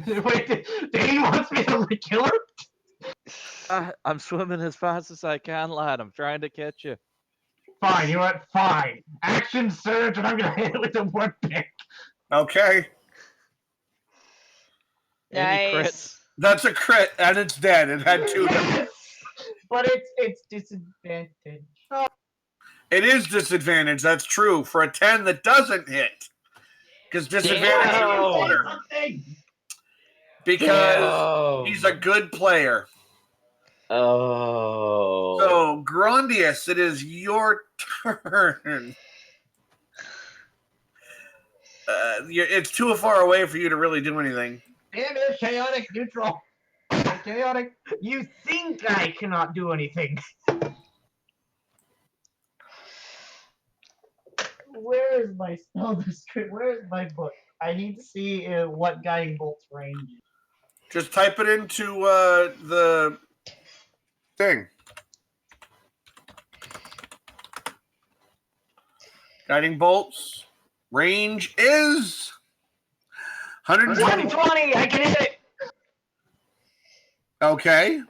Wait, Dane wants me to kill her? I'm swimming as fast as I can, lad. I'm trying to catch you. Fine, you know what? Fine. Action surge, and I'm gonna hit it with the war pick. Okay. Any Nice. crits? That's a crit, and it's dead. It had two. But it's disadvantage. It is disadvantage. That's true for a 10 that doesn't hit. Because disadvantage is Damn. water. Something. Because he's a good player. Oh. So, Grondius, it is your turn. It's too far away for you to really do anything. Damn it, chaotic neutral. Chaotic. You think I cannot do anything? Where is my spell description? Where is my book? I need to see what guiding bolt's range is. Just type it into the thing. Guiding bolts. Range is 120. 120. I can hit it. Okay.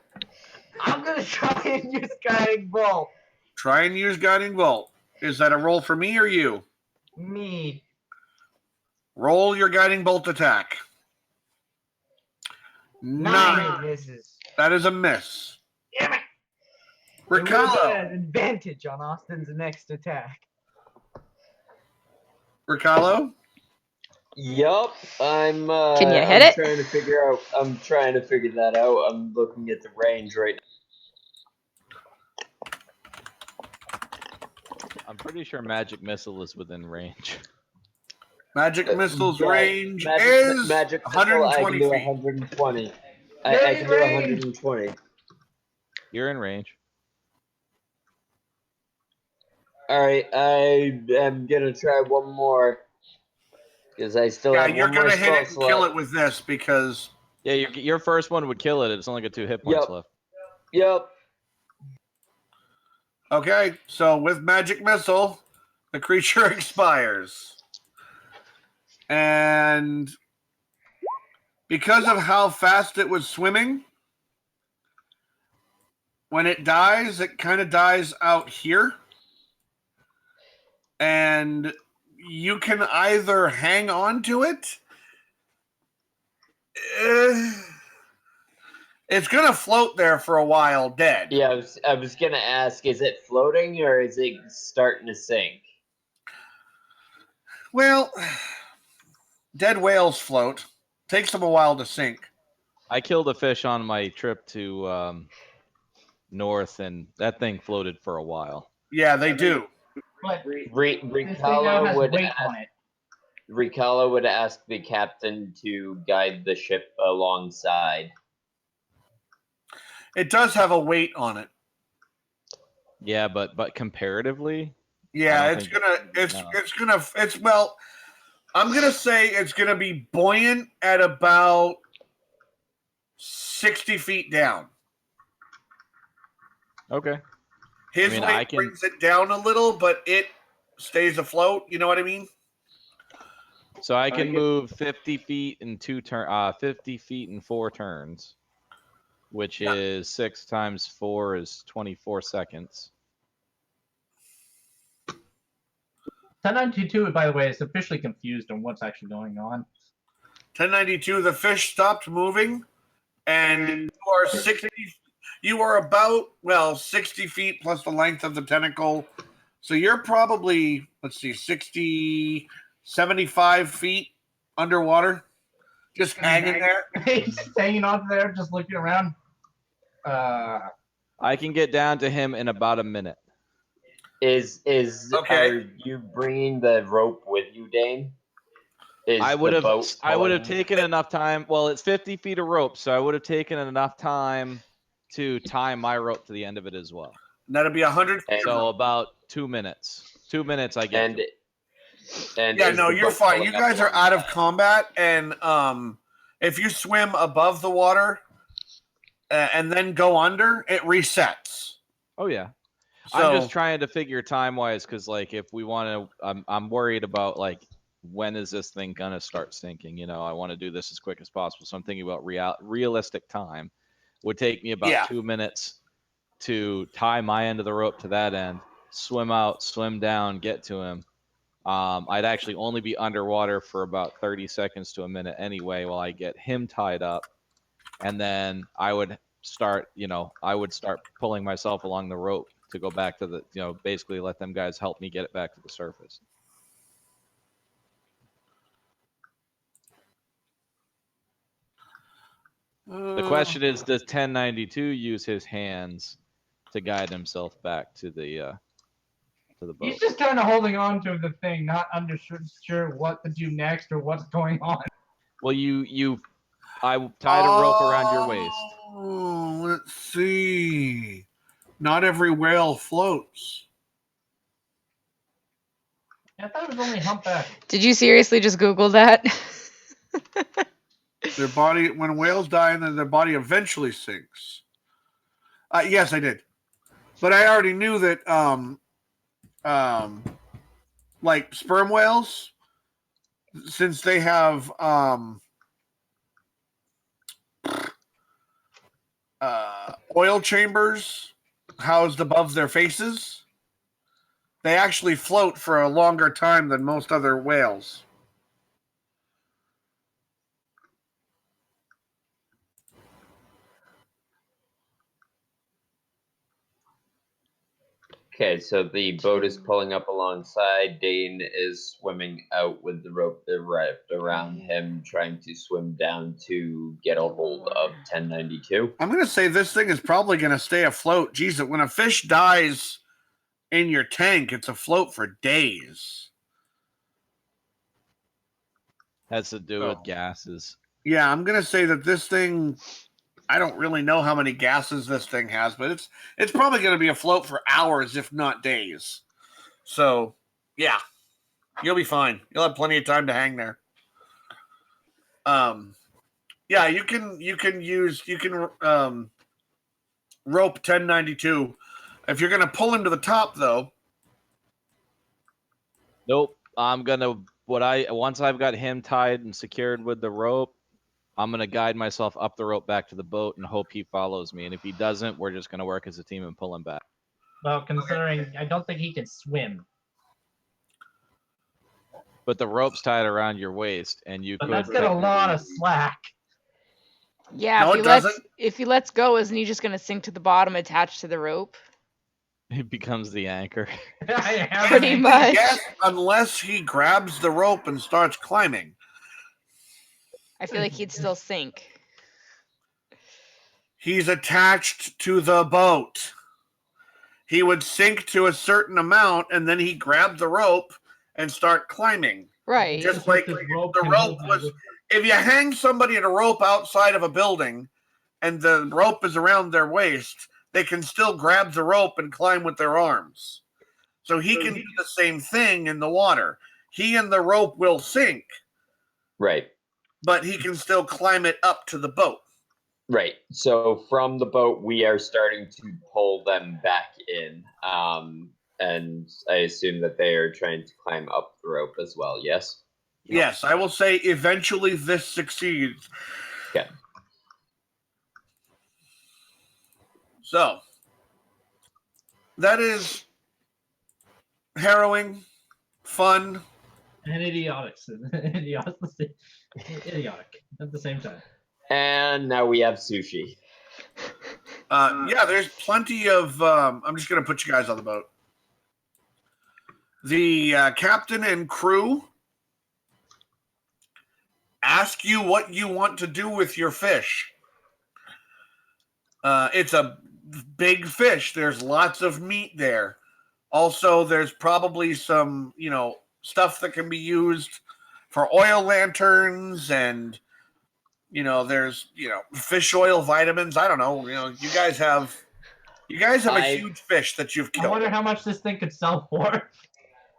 I'm gonna try and use guiding bolt. Try and use guiding bolt. Is that a roll for me or you? Me. Roll your guiding bolt attack. 9. misses. That is a miss. Damn it. It will Ricalo. get an advantage on Austin's next attack. Ricalo. Yup, I'm. Can you hit I'm it? Trying to figure out. I'm trying to figure that out. I'm looking at the range right now. I'm pretty sure magic missile is within range. Magic missile's Yeah, range magic, is magic missile, 120 I can do feet. 120. I They're can in do range. 120. You're in range. All right, I am gonna try one more because I still Yeah, have you're one more gonna hit spell it and slot. kill it with this because Yeah, your first one would kill it. It's only got 2 hit points Yep. left. Yep. okay. So with magic missile, the creature expires, and because of how fast it was swimming, when it dies, it kind of dies out here, and you can either hang on to it. It's gonna float there for a while, dead. Yeah, I was gonna ask, is it floating or is it starting to sink? Well, dead whales float. Takes them a while to sink. I killed a fish on my trip to north, and that thing floated for a while. Yeah, they do. But Re- this thing now Ricalo has would weight ask, on it. Ricala would ask the captain to guide the ship alongside. It does have a weight on it. Yeah, but comparatively, Yeah, don't it's think well, I'm gonna say it's gonna be buoyant at about 60 feet down. okay. His mean, weight I can- brings it down a little, but it stays afloat. You know what I mean? So I can get- move 50 feet in 50 feet in 4 turns, which Yeah. is 6 times 4 is 24 seconds. 1092, by the way, is officially confused on what's actually going on. 1092. The fish stopped moving, and you are 60. You are about 60 feet plus the length of the tentacle. So you're probably 60, 75 feet underwater, just hanging there. He's just hanging on there, just looking around. I can get down to him in about a minute. Is Okay. Are you bringing the rope with you, Dane? I would have boat taken pulling? enough time. Well, it's 50 feet of rope, so I would have taken enough time to tie my rope to the end of it as well. And that'd be 100 feet. So about 2 minutes. 2 minutes I get. And to it. Yeah, is no, the you're boat fine. pulling You up guys are out of alongside? combat, and if you swim above the water and then go under, it resets. Oh yeah. So I'm just trying to figure time wise because like if we want to, I'm worried about like when is this thing gonna start sinking? You know, I want to do this as quick as possible. So I'm thinking about realistic time. Would take me about Yeah. 2 minutes to tie my end of the rope to that end, swim out, swim down, get to him. I'd actually only be underwater for about 30 seconds to a minute anyway while I get him tied up, and then I would start pulling myself along the rope to go back to the, basically let them guys help me get it back to the surface. The question is, does 1092 use his hands to guide himself back to the boat? He's just kind of holding on to the thing, not sure what to do next or what's going on. Well, I tied a rope around your waist. Oh, let's see. Not every whale floats. I thought it was only humpback. Did you seriously just Google that? Their body, when whales die, and then their body eventually sinks. Yes, I did, but I already knew that. Like sperm whales, since they have oil chambers housed above their faces, they actually float for a longer time than most other whales. Okay, so the boat is pulling up alongside. Dane is swimming out with the rope wrapped around him, trying to swim down to get a hold of 1092. I'm going to say this thing is probably going to stay afloat. Geez, when a fish dies in your tank, it's afloat for days. Has to do with gases. Yeah, I'm going to say that this thing, I don't really know how many gases this thing has, but it's probably going to be afloat for hours, if not days. So, yeah, you'll be fine. You'll have plenty of time to hang there. Yeah, you can rope 1092. If you're going to pull him to the top, though. Nope. I'm gonna once I've got him tied and secured with the rope, I'm gonna guide myself up the rope back to the boat and hope he follows me. And if he doesn't, we're just gonna work as a team and pull him back. Well, considering I don't think he can swim. But the rope's tied around your waist, and you But could. that's got a lot of slack. Yeah, No, if he lets go, isn't he just gonna sink to the bottom attached to the rope? He becomes the anchor. I have Pretty an- much. Yes, unless he grabs the rope and starts climbing. I feel like he'd still sink. He's attached to the boat. He would sink to a certain amount, and then he grab the rope and start climbing. Right. Just Just like this rope the can rope hold was. you. If you hang somebody in a rope outside of a building, and the rope is around their waist, they can still grab the rope and climb with their arms. So he can do the same thing in the water. He and the rope will sink, Right. but he can still climb it up to the boat. Right. So from the boat, we are starting to pull them back in. And I assume that they are trying to climb up the rope as well. Yes. Yes, I will say eventually this succeeds. Okay. So that is harrowing, fun. And idiotic. Idiotic at the same time. And now we have sushi. Yeah, there's plenty of. I'm just going to put you guys on the boat. The captain and crew ask you what you want to do with your fish. It's a big fish. There's lots of meat there. Also, there's probably some, stuff that can be used for oil lanterns and, there's, fish oil, vitamins. I don't know. You guys have a huge fish that you've I killed. wonder how much this thing could sell for.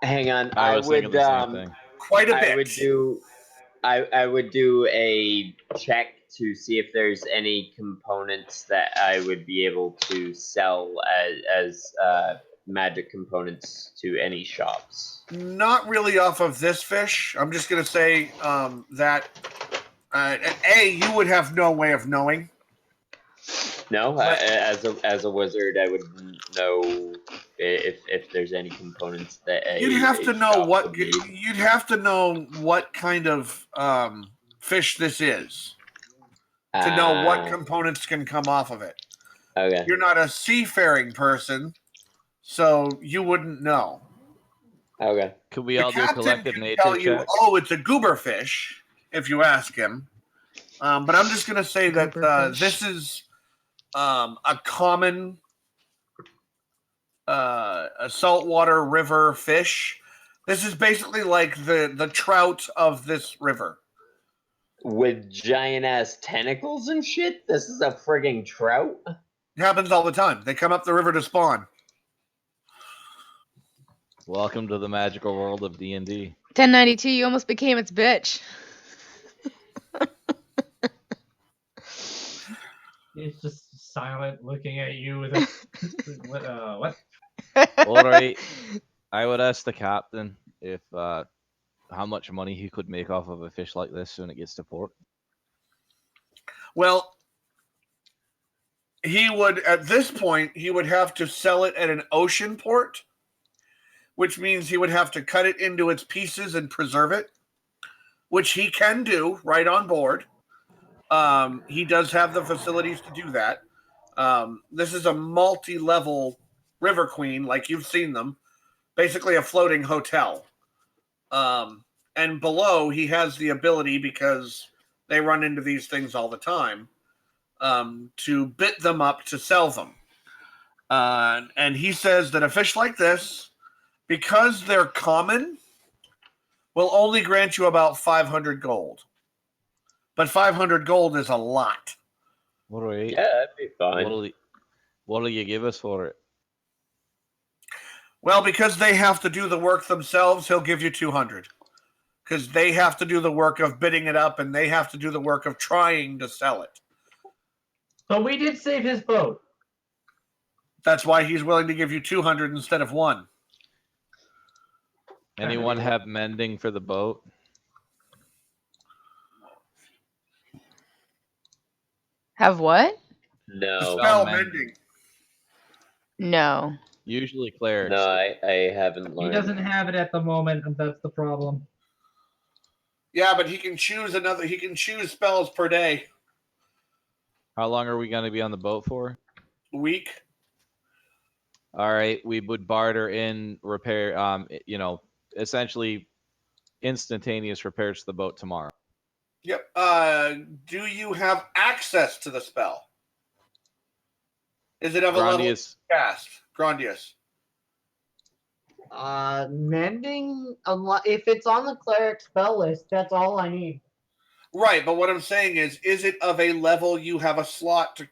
Hang on. I was thinking the same thing. Quite a bit. I would do a check to see if there's any components that I would be able to sell as magic components to any shops. Not really off of this fish. I'm just going to say that you would have no way of knowing. No, But- as a wizard, I would know if there's any components that You'd have to know shop what would need. you'd have to know what kind of fish this is to know what components can come off of it. Okay. You're not a seafaring person, so you wouldn't know. Okay. Could we The all do captain collective can nature tell you, checks? "Oh, it's a goober fish," if you ask him. But I'm just going to say that Goober fish. this is a common a saltwater river fish. This is basically like the trout of this river. With giant ass tentacles and shit? This is a frigging trout? It happens all the time. They come up the river to spawn. Welcome to the magical world of D&D. 1092, you almost became its bitch. He's just silent, looking at you with a what? All right. I would ask the captain if how much money he could make off of a fish like this when it gets to port. Well, he would at this point he would have to sell it at an ocean port, which means he would have to cut it into its pieces and preserve it, which he can do right on board. He does have the facilities to do that. This is a multi-level River Queen, like you've seen them, basically a floating hotel. And below, he has the ability, because they run into these things all the time, to bit them up to sell them. And he says that a fish like this, because they're common, will only grant you about 500 gold. But 500 gold is a lot. All right. Yeah, that'd be fine. What'll you give us for it? Well, because they have to do the work themselves, he'll give you 200. Because they have to do the work of bidding it up, and they have to do the work of trying to sell it. But we did save his boat. That's why he's willing to give you 200 instead of 1. Anyone have mending for the boat? Have what? No. Spell mending. mending. No. Usually clerics. No, I haven't He learned. doesn't have it at the moment, and that's the problem. Yeah, but he can choose He can choose spells per day. How long are we going to be on the boat for? A week. All right, we would barter in repair. Essentially instantaneous repairs to the boat tomorrow. Yep. Do you have access to the spell? Is it of a level Grandius, cast? Grandius. Mending, if it's on the cleric spell list, that's all I need. Right, but what I'm saying is it of a level you have a slot to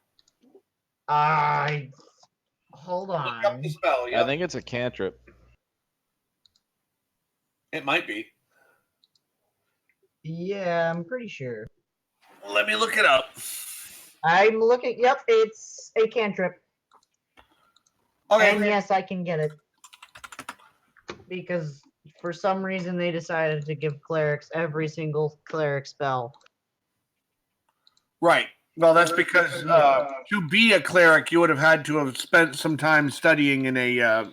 Hold look up on. the spell? I Yeah, think it's a cantrip. it might be. Yeah, I'm pretty sure. Let me look it up. I'm looking. Yep, it's a cantrip. Okay, And yes, I can get it. Because for some reason they decided to give clerics every single cleric spell. right. Well, that's because to be a cleric, you would have had to have spent some time studying in a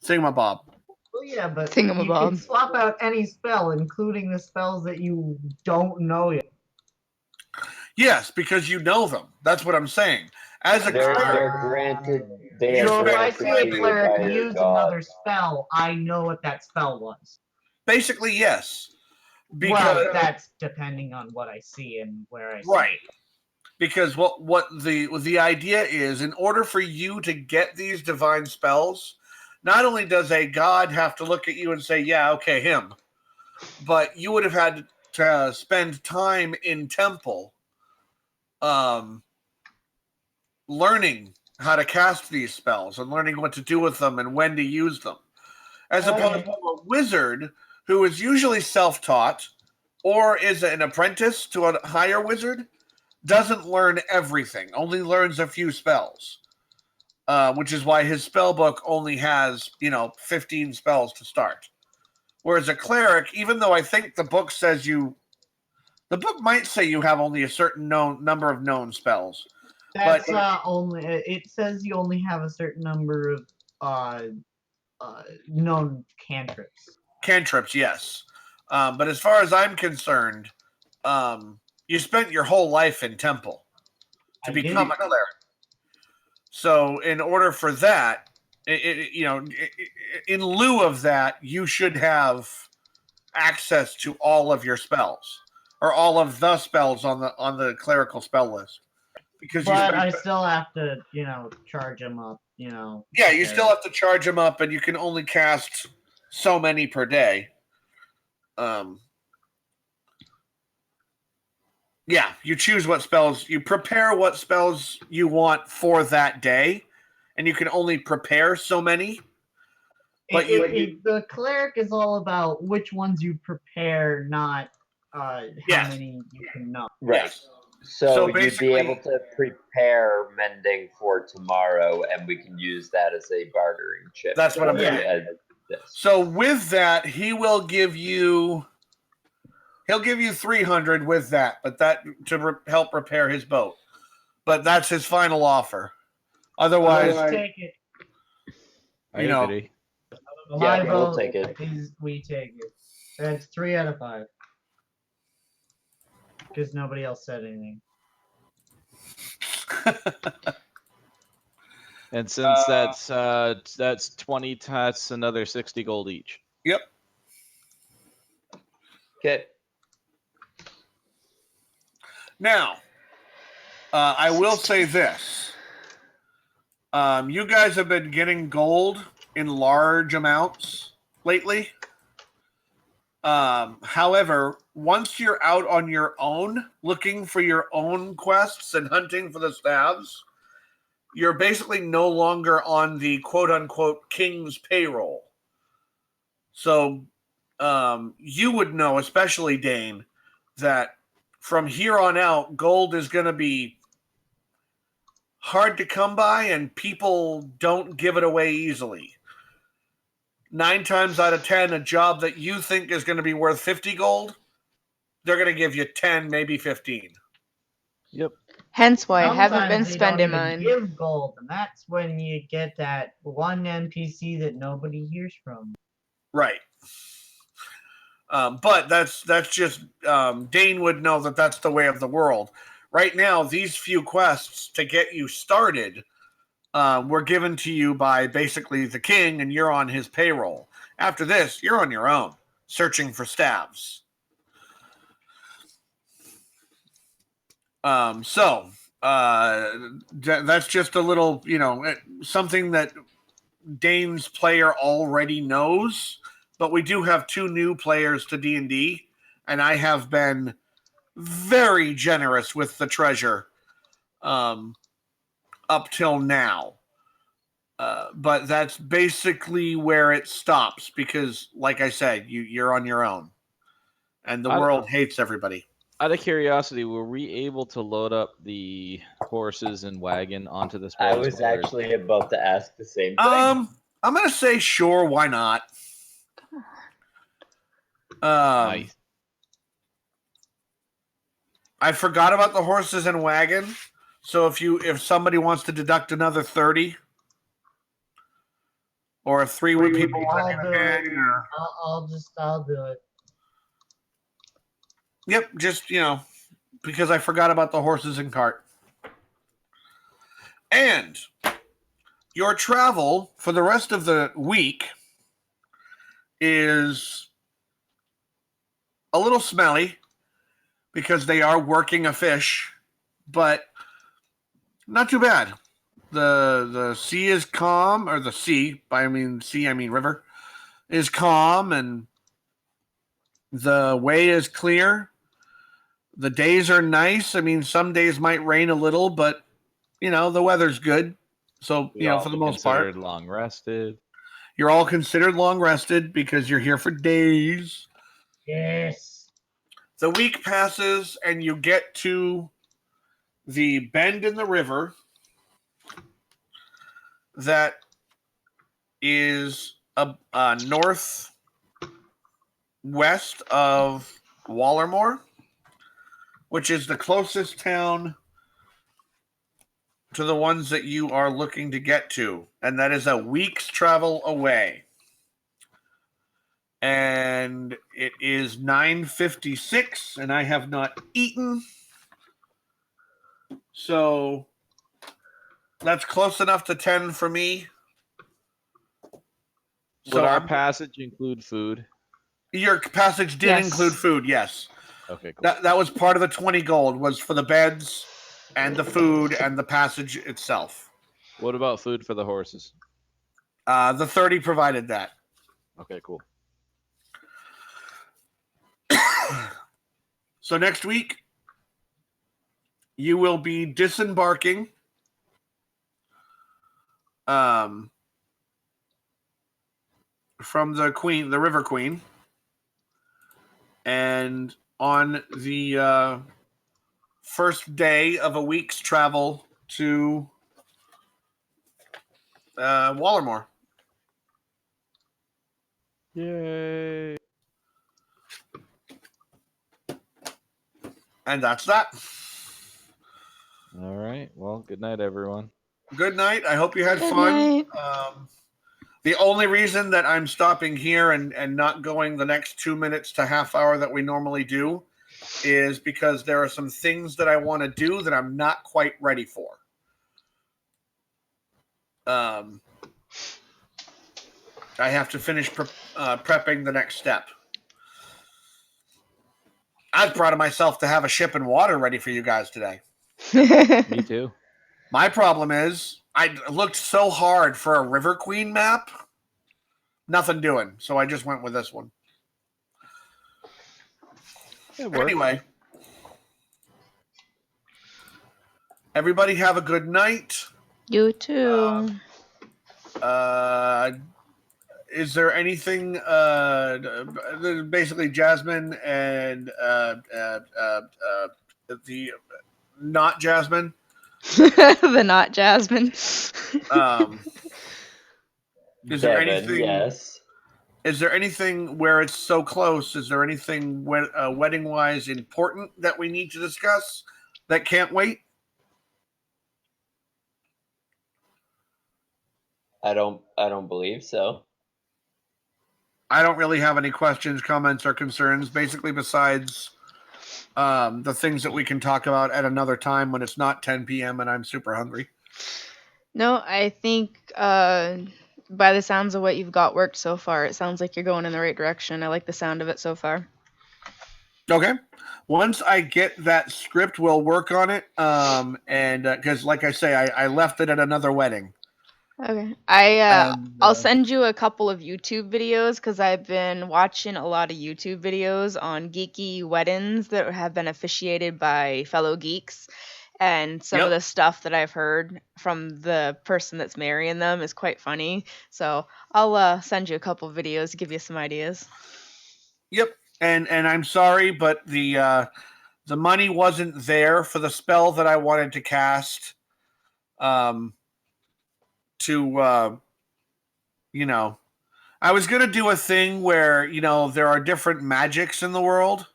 thingamabob. Well, yeah, but Thingamabob. you can swap out any spell, including the spells that you don't know yet. Yes, because you know them. That's what I'm saying. As a They're cleric, granted. They are So if I granted see a to you cleric by your use god. another spell, I know what that spell was. basically, yes. Because Well, that's depending on what I see and where I see right. it. Because what the idea is, in order for you to get these divine spells, not only does a god have to look at you and say, "Yeah, okay, him," but you would have had to spend time in temple, learning how to cast these spells and learning what to do with them and when to use them, as opposed to a wizard who is usually self-taught or is an apprentice to a higher wizard. Doesn't learn everything, only learns a few spells, which is why his spell book only has, 15 spells to start. Whereas a cleric, even though I think the book might say you have only a certain number of known spells. That's only. It says you only have a certain number of known cantrips. Cantrips, yes. But as far as I'm concerned, you spent your whole life in temple to I become did. a cleric. So, in order for that, in lieu of that, you should have access to all of your spells or all of the spells on the clerical spell list. Because But I still have to, charge them up. you because- still have to charge them up, and you can only cast so many per day. Yeah, you choose what spells, you prepare what spells you want for that day, and you can only prepare so many. But the cleric is all about which ones you prepare, not how many you can know. Right. Yes. So So you'd be basically- able to prepare mending for tomorrow, and we can use that as a bartering chip. That's what I'm for, saying. this. So with that, he'll give you 300 with that, but that to help repair his boat. But that's his final offer. Otherwise, Let's take it. You know. agree. My Yeah, we'll vote take it. is we take it. That's 3 out of 5. Because nobody else said anything. And since that's 20, that's another 60 gold each. Yep. Okay. Now, I will say this. You guys have been getting gold in large amounts lately. However, once you're out on your own, looking for your own quests and hunting for the staves, you're basically no longer on the quote-unquote king's payroll. So you would know, especially Dane, that from here on out, gold is going to be hard to come by, and people don't give it away easily. 9 times out of 10, a job that you think is going to be worth 50 gold, they're going to give you 10, maybe 15. Yep. Hence why I haven't Sometimes been they don't spending even mine. Give gold, and that's when you get that one NPC that nobody hears from. Right. But that's just Dane would know that that's the way of the world. Right now, these few quests to get you started were given to you by basically the king, and you're on his payroll. After this, you're on your own, searching for staves. So that's just a little, something that Dane's player already knows, but we do have 2 new players to D&D, and I have been very generous with the treasure up till now. But that's basically where it stops because, like I said, you're on your own, and the world hates everybody. Out of curiosity, were we able to load up the horses and wagon onto this boat? I was actually about to ask the same thing. I'm gonna say sure. Why not? Nice. I forgot about the horses and wagon. So if somebody wants to deduct another 30, or if 3 people want I'll to do it. or... I'll do it. Yep, just because I forgot about the horses and cart. And your travel for the rest of the week is a little smelly because they are working a fish, but not too bad. The sea is calm, or the sea, I mean river, is calm, and the way is clear. The days are nice. I mean, some days might rain a little, but the weather's good. So, for the most part, long rested. You're all considered long rested because you're here for days. Yes. The week passes and you get to the bend in the river that is northwest of Wallermore, which is the closest town to the ones that you are looking to get to, and that is a week's travel away. And it is 9:56, and I have not eaten. So that's close enough to 10 for me. Would our passage include food? Your passage did include food, yes. Okay, cool. That was part of the 20 gold, was for the beds and the food and the passage itself. What about food for the horses? The 30 provided that. Okay, cool. So next week, you will be disembarking from the River Queen, and on the first day of a week's travel to Wallermore. Yay. And that's that. All right. Well, good night, everyone. Good night. I hope you had Good fun. night. The only reason that I'm stopping here and not going the next 2 minutes to half hour that we normally do is because there are some things that I want to do that I'm not quite ready for. I have to finish prepping the next step. I was proud of myself to have a ship and water ready for you guys today. Me too. My problem is I looked so hard for a River Queen map. Nothing doing. So I just went with this one. Anyway. Everybody have a good night. You too. Is there anything basically Jasmine and the not Jasmine? The not Jasmine. Is there Devin, anything? Yes. Is there anything where it's so close? Is there anything wedding wise important that we need to discuss that can't wait? I don't believe so. I don't really have any questions, comments, or concerns. Basically, besides the things that we can talk about at another time when it's not 10 p.m. and I'm super hungry. No, I think by the sounds of what you've got worked so far, it sounds like you're going in the right direction. I like the sound of it so far. Okay. Once I get that script, we'll work on it. And because, like I say, I left it at another wedding. Okay. And, I'll send you a couple of YouTube videos because I've been watching a lot of YouTube videos on geeky weddings that have been officiated by fellow geeks. And some of Yep. the stuff that I've heard from the person that's marrying them is quite funny. So I'll send you a couple of videos to give you some ideas. Yep. And I'm sorry, but the money wasn't there for the spell that I wanted to cast. I was gonna do a thing where there are different magics in the world.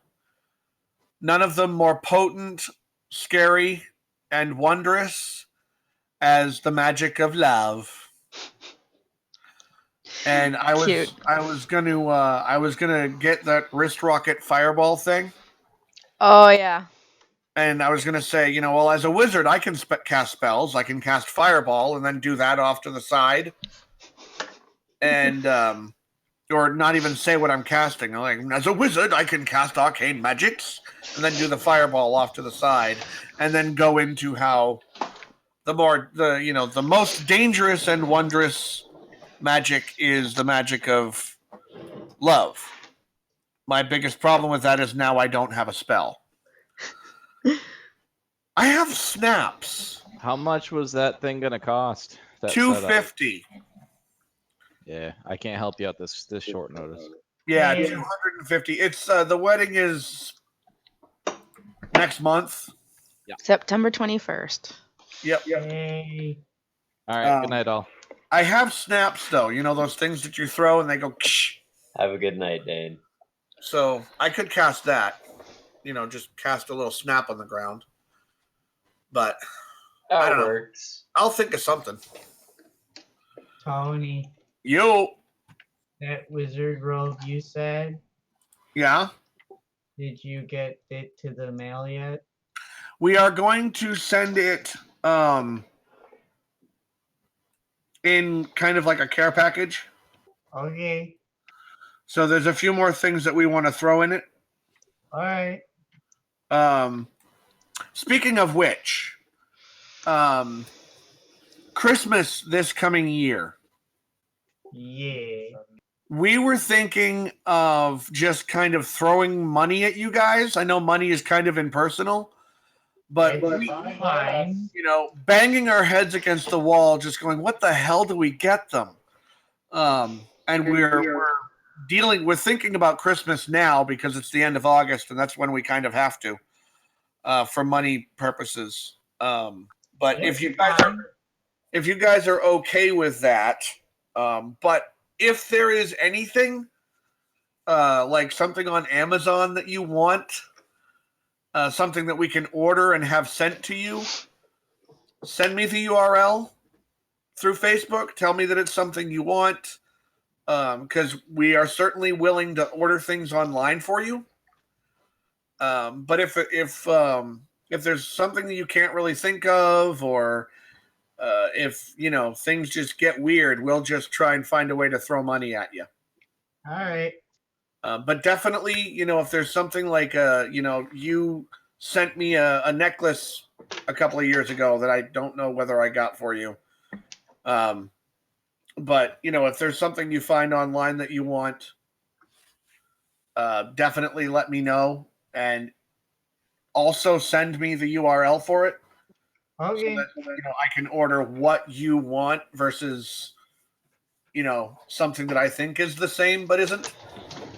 None of them more potent, scary, and wondrous as the magic of love. And I Cute. was gonna get that wrist rocket fireball thing. Oh yeah. And I was going to say, well, as a wizard, I can cast spells. I can cast fireball and then do that off to the side. And, or not even say what I'm casting. Like, as a wizard, I can cast arcane magics and then do the fireball off to the side. And then go into how the most dangerous and wondrous magic is the magic of love. My biggest problem with that is now I don't have a spell. I have snaps. How much was that thing gonna cost? That $250. Yeah, I can't help you out this short notice. Yeah, Yeah. 250. It's the wedding is next month. September 21st. Yep. Yay. All right, good night, all. I have snaps though. Those things that you throw and they go. Ksh. Have a good night, Dane. So I could cast that. Just cast a little snap on the ground. But I That don't know. works. I'll think of something. Tony, Yo. that wizard robe you said, Yeah. did you get it to the mail yet? We are going to send it in kind of like a care package. Okay. So there's a few more things that we want to throw in it. All right. Speaking of which, Christmas this coming year, Yeah. we were thinking of just kind of throwing money at you guys. I know money is kind of impersonal, but we, Fine. banging our heads against the wall, just going, "What the hell do we get them?" And we're thinking about Christmas now because it's the end of August, and that's when we kind of have to, for money purposes. But if you guys are okay with that, but if there is anything like something on Amazon that you want, something that we can order and have sent to you, send me the URL through Facebook. Tell me that it's something you want, because we are certainly willing to order things online for you. But if there's something that you can't really think of, or if things just get weird, we'll just try and find a way to throw money at you. All right. But definitely, if there's something like you sent me a necklace a couple of years ago that I don't know whether I got for you. But if there's something you find online that you want, definitely let me know, and also send me the URL for it. Okay. So that, I can order what you want versus, something that I think is the same but isn't.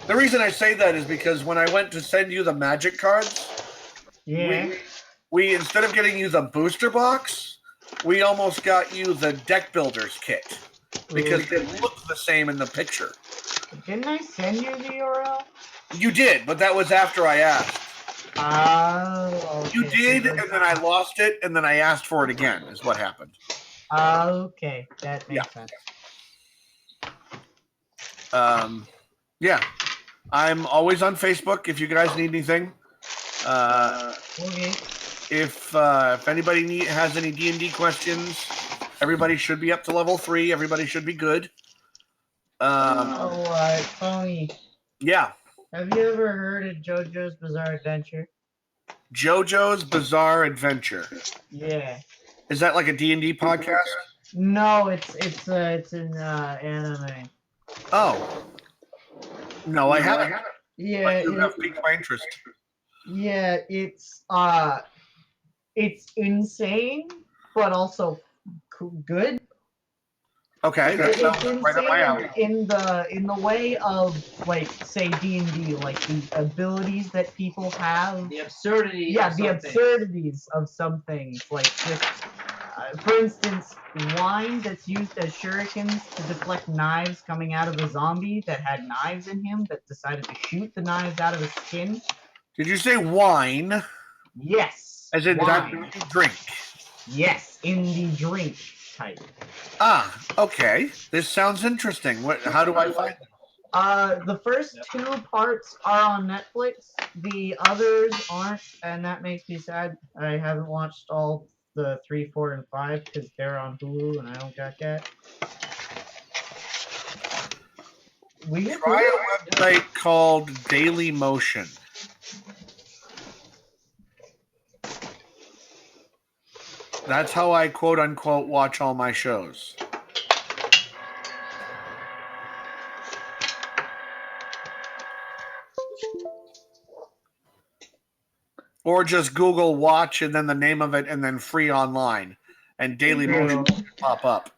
The reason I say that is because when I went to send you the magic cards, Yeah. we instead of getting you the booster box, we almost got you the deck builders kit because they look the same in the picture. Didn't I send you the URL? You did, but that was after I asked. Oh, okay. You did, and then I lost it, and then I asked for it again, is what happened. Okay, that makes sense. Yeah. I'm always on Facebook if you guys need anything. Okay. If anybody has any D&D questions, everybody should be up to level 3. Everybody should be good. Tony, Yeah. have you ever heard of JoJo's Bizarre Adventure? JoJo's Bizarre Adventure. Yeah. Is that like a D&D podcast? No, it's an anime. Oh. No, I haven't. Yeah, But you have it- piqued my interest. yeah, it's insane, but also good. Okay, that It's sounds right up my alley. insane in the way of like say D&D, like the abilities that people have. The absurdity. Yeah, of the something. absurdities of some things, like just for instance, wine that's used as shurikens to deflect knives coming out of a zombie that had knives in him that decided to shoot the knives out of his skin. Did you say wine? Yes. As in that wine. you drink? Yes, in the drink type. Ah, okay. This sounds interesting. What? How do I find them? The first 2 parts are on Netflix. The others aren't, and that makes me sad. I haven't watched all the 3, 4, and 5 because they're on Hulu and I don't got that. We get Try a website called Daily Motion. That's how I quote unquote watch all my shows. Or just Google watch and then the name of it and then free online. And Daily Motion will pop up.